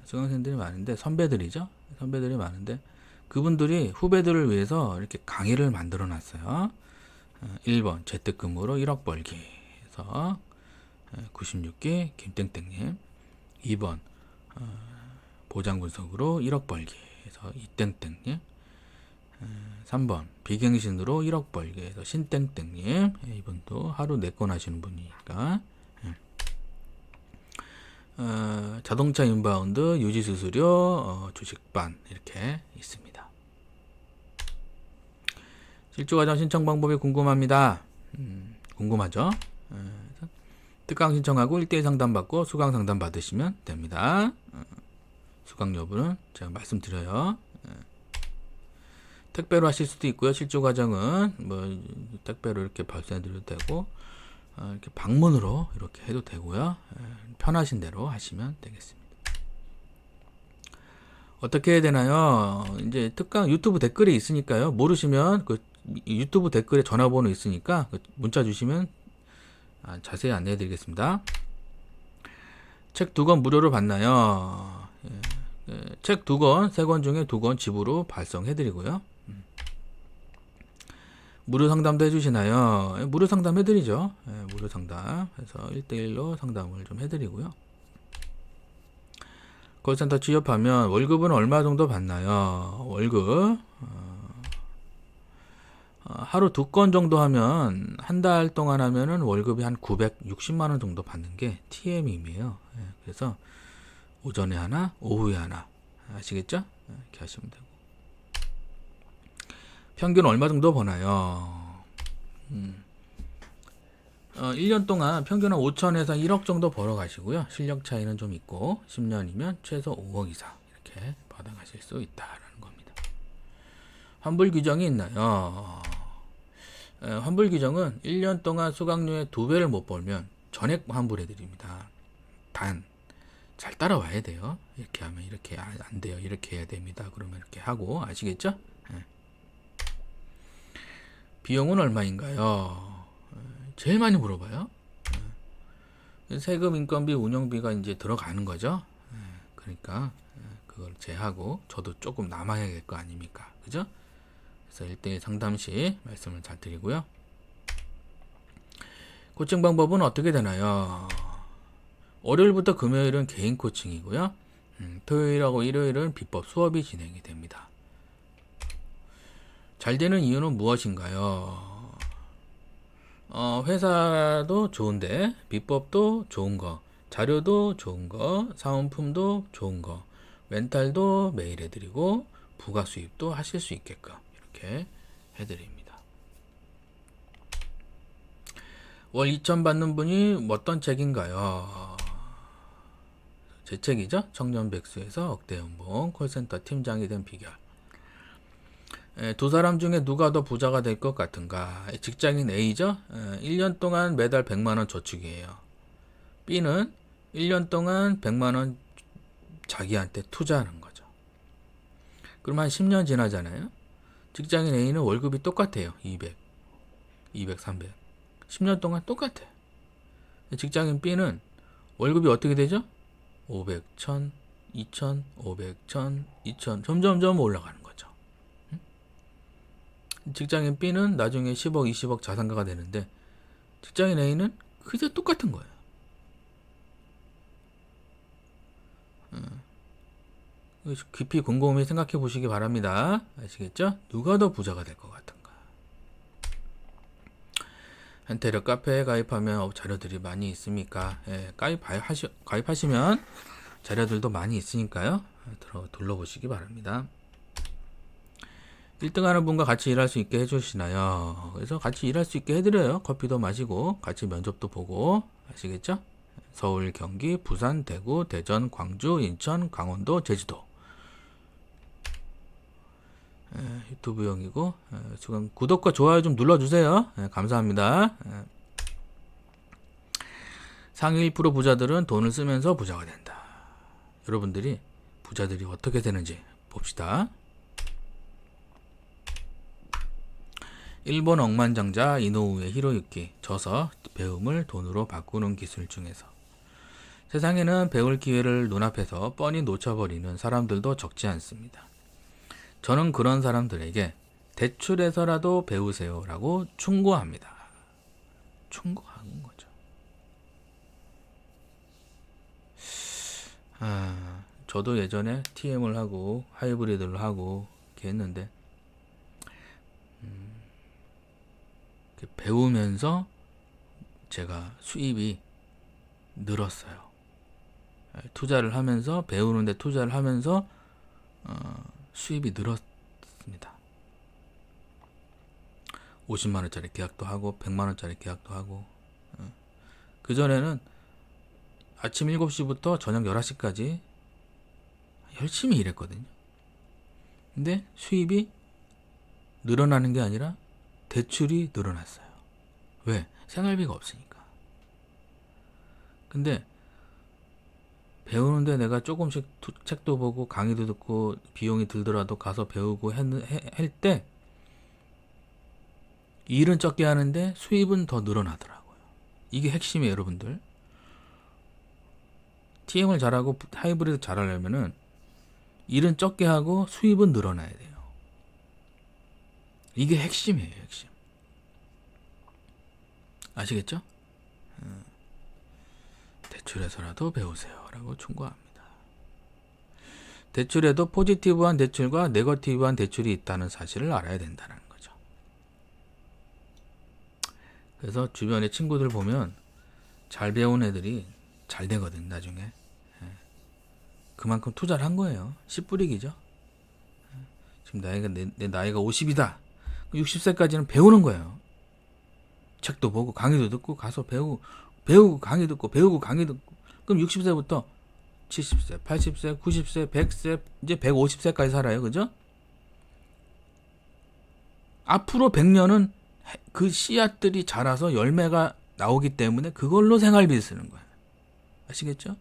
수강생들이 많은데 선배들이죠. 선배들이 많은데 그분들이 후배들을 위해서 이렇게 강의를 만들어 놨어요. 1번 재택근무로 1억 벌기 해서 96기 김땡땡님, 2번 보장 분석으로 1억 벌기 해서 이땡땡님, 3번 비갱신으로 1억 벌기 해서 신땡땡님, 이분도 하루 4건 하시는 분이니까. 자동차 인바운드 유지수수료 주식반 이렇게 있습니다. 질주과정 신청 방법이 궁금합니다. 궁금하죠? 특강 신청하고 1대1 상담 받고 수강 상담 받으시면 됩니다. 수강 여부는 제가 말씀드려요. 택배로 하실 수도 있고요. 실주과정은 뭐 택배로 이렇게 발송해 드려도 되고 이렇게 방문으로 이렇게 해도 되고요. 편하신 대로 하시면 되겠습니다. 어떻게 해야 되나요? 이제 특강 유튜브 댓글이 있으니까요. 모르시면 그 유튜브 댓글에 전화번호 있으니까 문자 주시면 자세히 안내해 드리겠습니다. 책 2권 무료로 받나요? 책 2권, 3권 중에 2권 집으로 발송해 드리고요. 무료 상담도 해주시나요? 예, 무료 상담 해드리죠. 예, 무료 상담. 그래서 1대1로 상담을 좀 해드리고요. 콜센터 취업하면 월급은 얼마 정도 받나요? 월급 하루 2건 정도 하면 한 달 동안 하면은 월급이 한 960만 원 정도 받는 게 TM임이에요. 예, 그래서 오전에 하나, 오후에 하나. 아시겠죠? 예, 이렇게 하시면 되고. 평균 얼마 정도 버나요? 1년 동안 평균 한 5천에서 1억 정도 벌어 가시고요. 실력 차이는 좀 있고 10년이면 최소 5억 이상 이렇게 받아가실 수 있다라는 겁니다. 환불 규정이 있나요? 환불 규정은 1년 동안 수강료의 2배를 못 벌면 전액 환불해 드립니다. 단 잘 따라와야 돼요. 이렇게 하면 이렇게 안 돼요. 이렇게 해야 됩니다. 그러면 이렇게 하고 아시겠죠? 예. 비용은 얼마인가요? 제일 많이 물어봐요. 세금, 인건비, 운영비가 이제 들어가는 거죠. 그러니까 그걸 제하고 저도 조금 남아야 될 거 아닙니까? 그죠? 그래서 1대1 상담 시 말씀을 잘 드리고요. 코칭 방법은 어떻게 되나요? 월요일부터 금요일은 개인 코칭이고요. 토요일하고 일요일은 비법 수업이 진행이 됩니다. 잘 되는 이유는 무엇인가요? 회사도 좋은데 비법도 좋은 거, 자료도 좋은 거, 사은품도 좋은 거, 멘탈도 매일 해드리고 부가 수입도 하실 수 있게끔 이렇게 해드립니다. 월 2천 받는 분이 어떤 책인가요? 제 책이죠. 청년백수에서 억대 연봉 콜센터 팀장이 된 비결. 두 사람 중에 누가 더 부자가 될 것 같은가? 직장인 A죠. 1년 동안 매달 100만원 저축이에요. B는 1년 동안 100만원 자기한테 투자하는 거죠. 그럼 한 10년 지나잖아요. 직장인 A는 월급이 똑같아요. 200, 300. 10년 동안 똑같아요. 직장인 B는 월급이 어떻게 되죠? 500, 1000, 2000, 500, 1000, 2000 점점점 올라가는 거죠. 직장인 B는 나중에 10억, 20억 자산가가 되는데 직장인 A는 그저 똑같은 거예요. 깊이 곰곰이 생각해 보시기 바랍니다. 아시겠죠? 누가 더 부자가 될 것 같은가? 한테력 카페에 가입하면 자료들이 많이 있습니까? 예, 가입하시면 자료들도 많이 있으니까요. 둘러보시기 바랍니다. 1등 하는 분과 같이 일할 수 있게 해주시나요? 그래서 같이 일할 수 있게 해드려요. 커피도 마시고 같이 면접도 보고 아시겠죠? 서울, 경기, 부산, 대구, 대전, 광주, 인천, 강원도, 제주도. 유튜브용이고 지금 구독과 좋아요 좀 눌러주세요. 감사합니다. 상위 1% 부자들은 돈을 쓰면서 부자가 된다. 여러분들이 부자들이 어떻게 되는지 봅시다. 일본 억만장자 이노우에 히로유키 저서 배움을 돈으로 바꾸는 기술 중에서 세상에는 배울 기회를 눈앞에서 뻔히 놓쳐버리는 사람들도 적지 않습니다. 저는 그런 사람들에게 대출해서라도 배우세요 라고 충고합니다. 충고하는 거죠. 저도 예전에 TM을 하고 하이브리드를 하고 이렇게 했는데 배우면서 제가 수입이 늘었어요. 투자를 하면서 배우는데 투자를 하면서 수입이 늘었습니다. 50만원짜리 계약도 하고 100만원짜리 계약도 하고 그전에는 아침 7시부터 저녁 11시까지 열심히 일했거든요. 근데 수입이 늘어나는 게 아니라 대출이 늘어났어요. 왜? 생활비가 없으니까. 근데 배우는데 내가 조금씩 책도 보고 강의도 듣고 비용이 들더라도 가서 배우고 할 때 일은 적게 하는데 수입은 더 늘어나더라고요. 이게 핵심이에요, 여러분들. TM을 잘하고 하이브리드 잘하려면은 일은 적게 하고 수입은 늘어나야 돼요. 이게 핵심이에요, 핵심. 아시겠죠? 대출에서라도 배우세요라고 충고합니다. 대출에도 포지티브한 대출과 네거티브한 대출이 있다는 사실을 알아야 된다는 거죠. 그래서 주변에 친구들 보면 잘 배운 애들이 잘 되거든 나중에. 그만큼 투자를 한 거예요. 씨 뿌리기죠. 지금 내 나이가 50이다. 60세까지는 배우는 거예요. 책도 보고 강의도 듣고 가서 배우고 강의 듣고 배우고 강의 듣고. 그럼 60세부터 70세, 80세, 90세, 100세, 이제 150세까지 살아요. 그죠? 앞으로 100년은 그 씨앗들이 자라서 열매가 나오기 때문에 그걸로 생활비를 쓰는 거예요. 아시겠죠?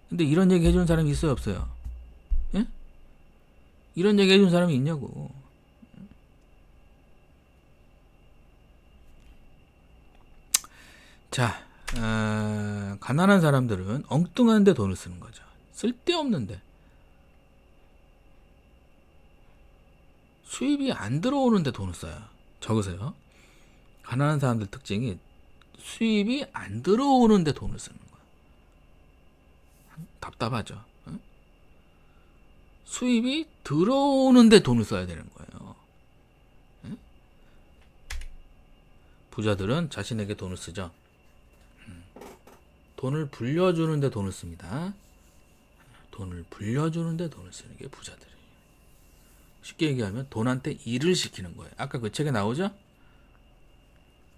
근데 이런 얘기 해주는 사람이 있어요, 없어요? 예? 이런 얘기 해주는 사람이 있냐고. 자, 가난한 사람들은 엉뚱한 데 돈을 쓰는 거죠. 쓸데없는데. 수입이 안 들어오는데 돈을 써요. 적으세요. 가난한 사람들 특징이 수입이 안 들어오는데 돈을 쓰는 거예요. 답답하죠. 응? 수입이 들어오는데 돈을 써야 되는 거예요. 응? 부자들은 자신에게 돈을 쓰죠. 돈을 불려주는데 돈을 씁니다. 돈을 불려주는데 돈을 쓰는 게 부자들이에요. 쉽게 얘기하면 돈한테 일을 시키는 거예요. 아까 그 책에 나오죠?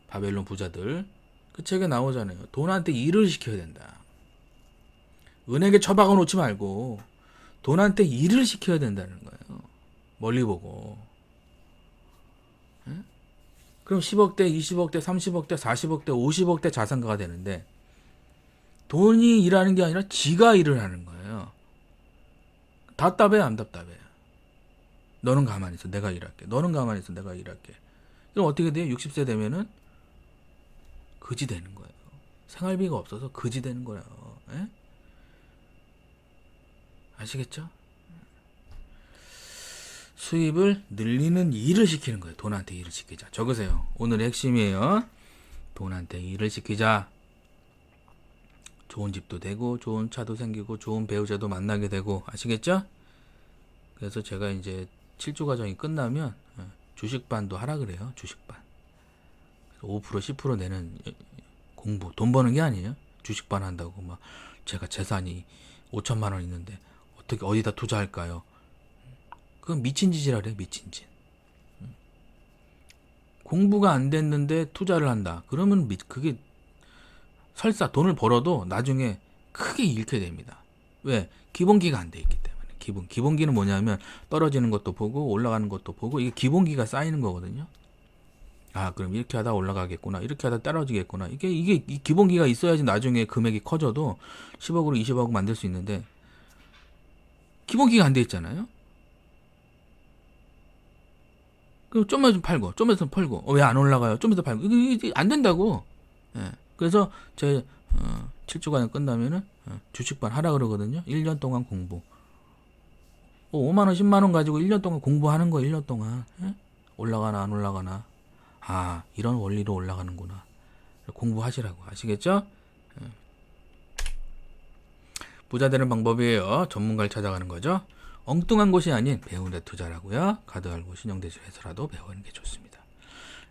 바벨론 부자들. 그 책에 나오잖아요. 돈한테 일을 시켜야 된다. 은행에 처박아 놓지 말고 돈한테 일을 시켜야 된다는 거예요. 멀리 보고. 예? 그럼 10억대, 20억대, 30억대, 40억대, 50억대 자산가가 되는데 돈이 일하는 게 아니라 지가 일을 하는 거예요. 답답해, 안 답답해? 너는 가만히 있어, 내가 일할게. 너는 가만히 있어, 내가 일할게. 그럼 어떻게 돼요? 60세 되면은 거지 되는 거예요. 생활비가 없어서 거지 되는 거예요. 에? 아시겠죠? 수입을 늘리는 일을 시키는 거예요. 돈한테 일을 시키자. 적으세요. 오늘의 핵심이에요. 돈한테 일을 시키자. 좋은 집도 되고 좋은 차도 생기고 좋은 배우자도 만나게 되고. 아시겠죠? 그래서 제가 이제 7주 과정이 끝나면 주식반도 하라 그래요. 주식반. 5% 10% 내는 공부. 돈 버는 게 아니에요. 주식반 한다고 막 제가 재산이 5천만 원 있는데 어떻게 어디다 투자할까요? 그건 미친 짓이라 그래요. 미친 짓. 공부가 안 됐는데 투자를 한다. 그러면 그게 설사 돈을 벌어도 나중에 크게 잃게 됩니다. 왜? 기본기가 안 돼 있기 때문에. 기본기는 뭐냐면 떨어지는 것도 보고 올라가는 것도 보고 이게 기본기가 쌓이는 거거든요. 아, 그럼 이렇게 하다 올라가겠구나. 이렇게 하다 떨어지겠구나. 이게 이 기본기가 있어야지 나중에 금액이 커져도 10억으로 20억 만들 수 있는데 기본기가 안 돼 있잖아요. 그럼 좀만 좀 팔고, 좀만 좀 팔고, 왜 안 올라가요? 좀만 더 팔고, 이게 안 된다고. 예. 그래서 제 7주간 끝나면은 주식반 하라 그러거든요. 1년 동안 공부. 5만 원, 10만 원 가지고 1년 동안 공부하는 거 1년 동안. 예? 올라가나 안 올라가나. 아, 이런 원리로 올라가는구나. 공부하시라고. 아시겠죠? 예. 부자 되는 방법이에요. 전문가를 찾아가는 거죠. 엉뚱한 곳이 아닌 배우는 데 투자라고요. 카드 알고 신용대출해서라도 배우는 게 좋습니다.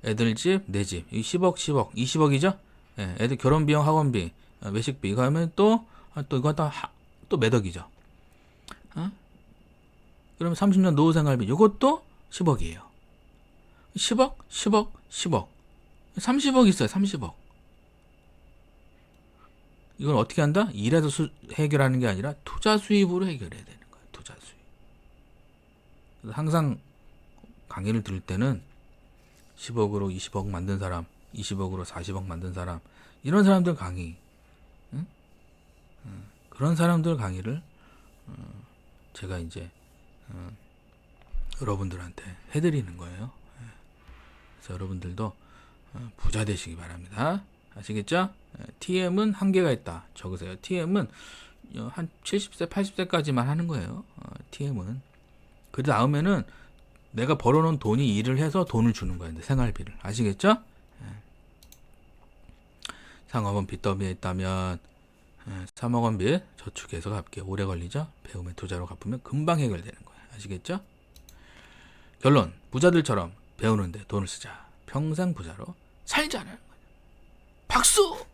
애들 집, 내 집. 이 10억, 10억, 20억이죠? 예, 애들 결혼비용, 학원비, 외식비. 이거 하면 또 이거 또 몇 억이죠? 어? 그러면 30년 노후 생활비. 이것도 10억이에요. 10억, 10억, 10억. 30억 있어요, 30억. 이건 어떻게 한다? 일해서 해결하는 게 아니라 투자 수입으로 해결해야 되는 거예요. 투자 수입. 그래서 항상 강의를 들을 때는 10억으로 20억 만든 사람, 20억으로 40억 만든 사람, 이런 사람들 강의, 응? 그런 사람들 강의를 제가 이제 여러분들한테 해드리는 거예요. 그래서 여러분들도 부자 되시기 바랍니다. 아시겠죠? TM은 한계가 있다. 적으세요. TM은 한 70세, 80세까지만 하는 거예요. TM은. 그 다음에는 내가 벌어놓은 돈이 일을 해서 돈을 주는 거예요. 생활비를. 아시겠죠? 상업은 빚더미에 있다면 3억 원 빚 저축해서 갚기 오래 걸리죠. 배움의 투자로 갚으면 금방 해결되는 거예요. 아시겠죠? 결론, 부자들처럼 배우는데 돈을 쓰자. 평생 부자로 살자는 거예요. 박수!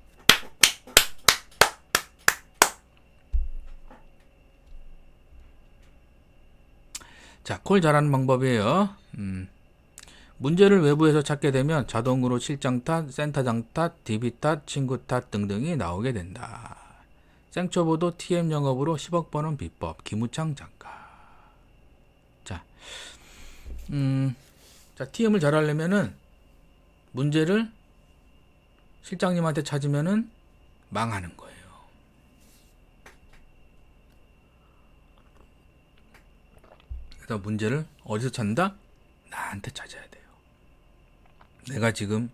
자, 콜 잘하는 방법이에요. 문제를 외부에서 찾게 되면 자동으로 실장 탓, 센터장 탓, DB 탓, 친구 탓 등등이 나오게 된다. 생초보도 TM 영업으로 10억 버는 비법, 김우창 작가. 자, TM을 잘하려면은 문제를 실장님한테 찾으면은 망하는 거예요. 그래서 문제를 어디서 찾는다? 나한테 찾아야 돼요. 내가 지금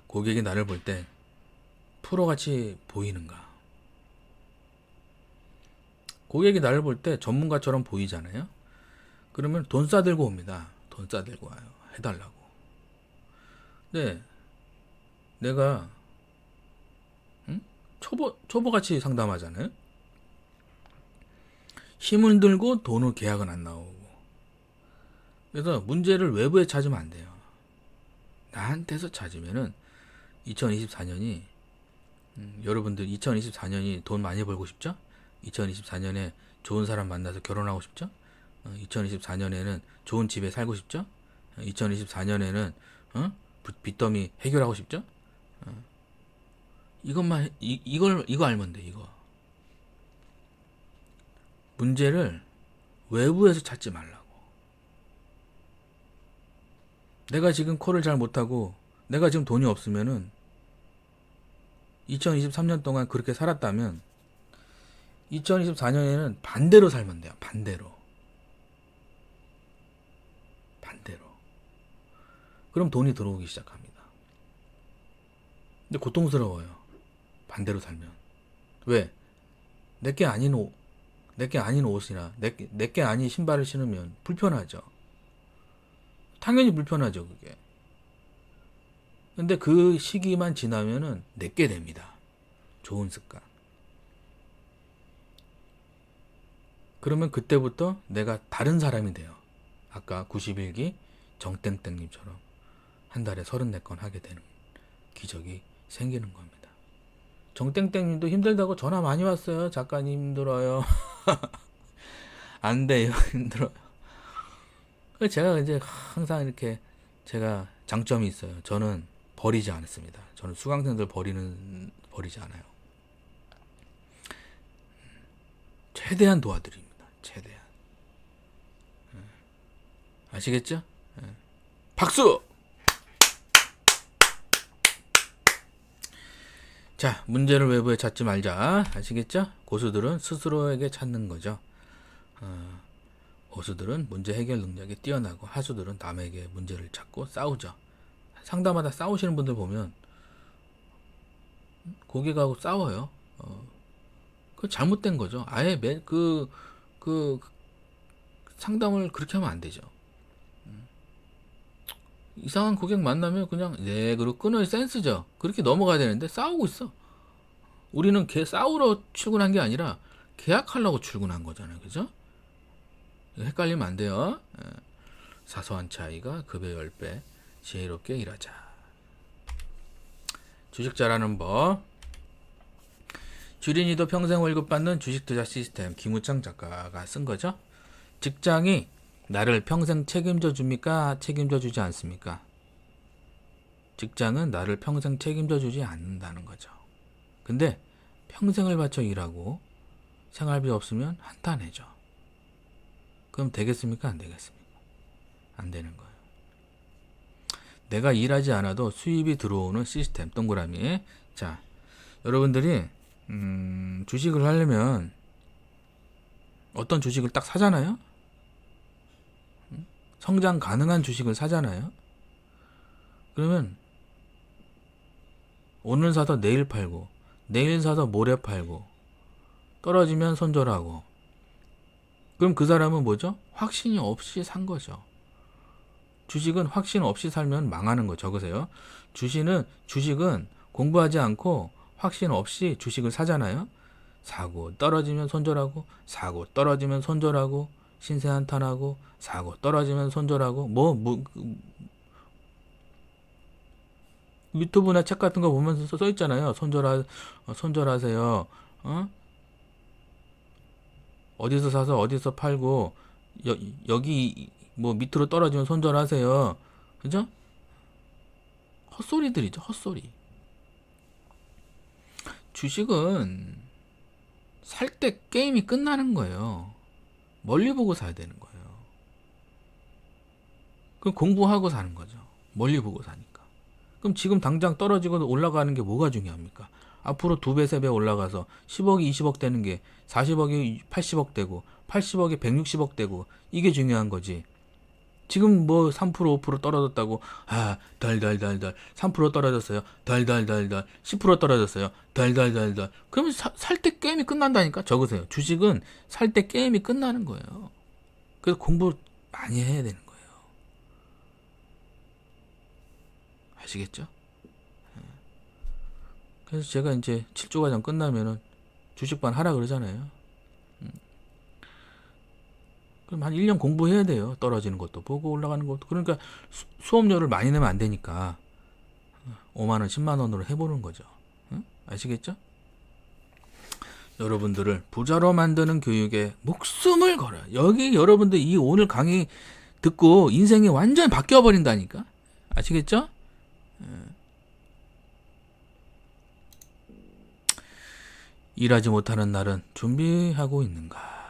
고객이 나를 볼 때 프로같이 보이는가? 고객이 나를 볼 때 전문가처럼 보이잖아요. 그러면 돈 싸들고 옵니다. 돈 싸들고 와요. 해달라고. 근데 내가 초보같이 상담하잖아요. 힘을 들고 돈을 계약은 안 나오고. 그래서 문제를 외부에 찾으면 안 돼요. 나한테서 찾으면은 2024년이 여러분들 2024년이 돈 많이 벌고 싶죠? 2024년에 좋은 사람 만나서 결혼하고 싶죠? 2024년에는 좋은 집에 살고 싶죠? 2024년에는 빚더미 해결하고 싶죠? 이것만 이거 알면 돼. 이거 문제를 외부에서 찾지 말라고. 내가 지금 콜을 잘 못하고 내가 지금 돈이 없으면은 2023년 동안 그렇게 살았다면 2024년에는 반대로 살면 돼요. 반대로. 그럼 돈이 들어오기 시작합니다. 근데 고통스러워요. 반대로 살면. 왜? 내게 아닌 옷이나 내게 아닌 신발을 신으면 불편하죠. 당연히 불편하죠, 그게. 근데 그 시기만 지나면은 내게 됩니다. 좋은 습관. 그러면 그때부터 내가 다른 사람이 돼요. 아까 91기 정땡땡님처럼 한 달에 34건 하게 되는 기적이 생기는 겁니다. 정땡땡님도 힘들다고 전화 많이 왔어요. 작가님 힘들어요. 안 돼요. 힘들어요. 제가 이제 항상 이렇게 제가 장점이 있어요. 저는 버리지 않았습니다. 저는 수강생들 버리지 않아요. 최대한 도와드립니다. 최대한. 아시겠죠? 박수! 자, 문제를 외부에 찾지 말자. 아시겠죠? 고수들은 스스로에게 찾는 거죠. 고수들은 문제 해결 능력이 뛰어나고 하수들은 남에게 문제를 찾고 싸우죠. 상담하다 싸우시는 분들 보면 고객하고 싸워요. 그 잘못된 거죠. 아예 그 상담을 그렇게 하면 안 되죠. 이상한 고객 만나면 그냥 네 그리고 끊을 센스죠. 그렇게 넘어가야 되는데 싸우고 있어. 우리는 싸우러 출근한 게 아니라 계약하려고 출근한 거잖아요. 그죠? 헷갈리면 안 돼요. 사소한 차이가 급여 10배 지혜롭게 일하자. 주식 잘하는 법. 주린이도 평생 월급 받는 주식 투자 시스템 김우창 작가가 쓴 거죠. 직장이 나를 평생 책임져 줍니까? 책임져 주지 않습니까? 직장은 나를 평생 책임져 주지 않는다는 거죠. 근데 평생을 바쳐 일하고 생활비 없으면 한타 내죠. 그럼 되겠습니까? 안 되겠습니까? 안 되는 거예요. 내가 일하지 않아도 수입이 들어오는 시스템 동그라미. 자, 여러분들이 주식을 하려면 어떤 주식을 딱 사잖아요. 성장 가능한 주식을 사잖아요. 그러면 오늘 사서 내일 팔고 내일 사서 모레 팔고 떨어지면 손절하고. 그럼 그 사람은 뭐죠? 확신이 없이 산 거죠. 주식은 확신 없이 살면 망하는 거. 적으세요. 주식은 공부하지 않고 확신 없이 주식을 사잖아요. 사고 떨어지면 손절하고, 사고 떨어지면 손절하고, 신세 한탄하고, 사고 떨어지면 손절하고, 유튜브나 책 같은 거 보면서 써 있잖아요. 손절하세요. 어디서 사서 어디서 팔고, 여기 뭐 밑으로 떨어지면 손절하세요. 그죠? 헛소리들이죠, 헛소리. 주식은 살 때 게임이 끝나는 거예요. 멀리 보고 사야 되는 거예요. 그럼 공부하고 사는 거죠. 멀리 보고 사니까. 그럼 지금 당장 떨어지고 올라가는 게 뭐가 중요합니까? 앞으로 2배, 3배 올라가서 10억이 20억 되는 게 40억이 80억 되고 80억이 160억 되고 이게 중요한 거지. 지금 뭐 3% 5% 떨어졌다고 달달달달 3% 떨어졌어요. 달달달달 10% 떨어졌어요. 달달달달. 그러면 살 때 게임이 끝난다니까. 적으세요. 주식은 살 때 게임이 끝나는 거예요. 그래서 공부 많이 해야 되는 거예요. 아시겠죠? 그래서 제가 이제 7조 과정 끝나면은 주식반 하라 그러잖아요. 그럼 한 1년 공부해야 돼요. 떨어지는 것도 보고 올라가는 것도. 그러니까 수업료를 많이 내면 안 되니까 5만원, 10만원으로 해보는 거죠. 아시겠죠? 여러분들을 부자로 만드는 교육에 목숨을 걸어요. 여기 여러분들 이 오늘 강의 듣고 인생이 완전히 바뀌어 버린다니까. 아시겠죠? 일하지 못하는 날은 준비하고 있는가?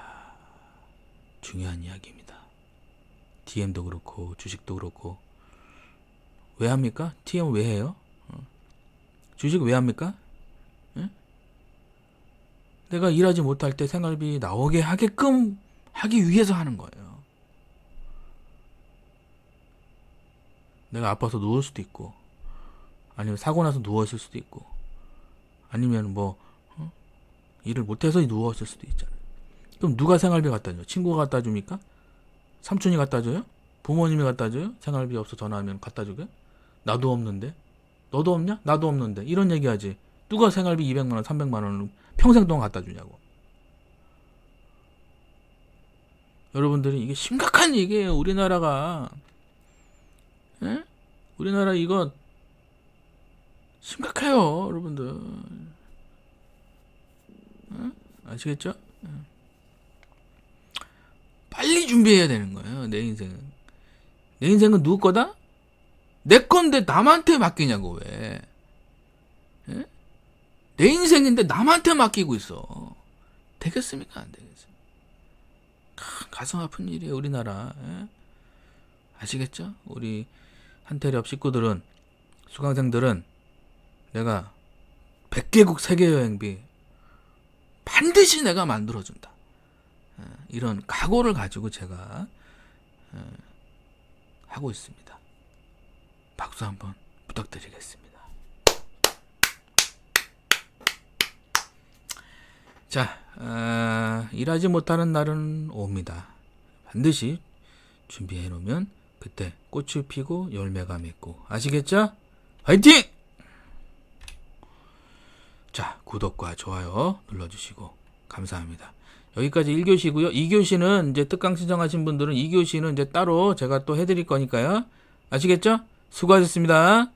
중요한 이야기입니다. DM도 그렇고 주식도 그렇고. 왜 합니까? TM 왜 해요? 주식 왜 합니까? 내가 일하지 못할 때 생활비 나오게 하게끔 하기 위해서 하는 거예요. 내가 아파서 누울 수도 있고, 아니면 사고 나서 누웠을 수도 있고, 아니면 일을 못해서 누웠을 수도 있잖아요. 그럼 누가 생활비 갖다 줘요? 친구가 갖다 줍니까? 삼촌이 갖다 줘요? 부모님이 갖다 줘요? 생활비 없어 전화하면 갖다 주게? 나도 없는데? 너도 없냐? 나도 없는데? 이런 얘기 하지. 누가 생활비 200만원, 300만원을 평생 동안 갖다 주냐고. 여러분들이 이게 심각한 얘기예요. 우리나라가. 에? 우리나라 이거 심각해요. 여러분들. 아시겠죠? 빨리 준비해야 되는 거예요. 내 인생은. 내 인생은 누구 거다? 내 건데 남한테 맡기냐고 왜. 에? 내 인생인데 남한테 맡기고 있어. 되겠습니까? 안 되겠습니까? 가슴 아픈 일이에요. 우리나라. 에? 아시겠죠? 우리 한태렵 식구들은, 수강생들은 내가 100개국 세계여행비 반드시 내가 만들어준다. 이런 각오를 가지고 제가 하고 있습니다. 박수 한번 부탁드리겠습니다. 자, 일하지 못하는 날은 옵니다. 반드시 준비해 놓으면 그때 꽃이 피고 열매가 맺고. 아시겠죠? 화이팅! 자, 구독과 좋아요 눌러주시고 감사합니다. 여기까지 1교시고요. 2교시는 이제 특강 신청하신 분들은 2교시는 이제 따로 제가 또 해드릴 거니까요. 아시겠죠? 수고하셨습니다.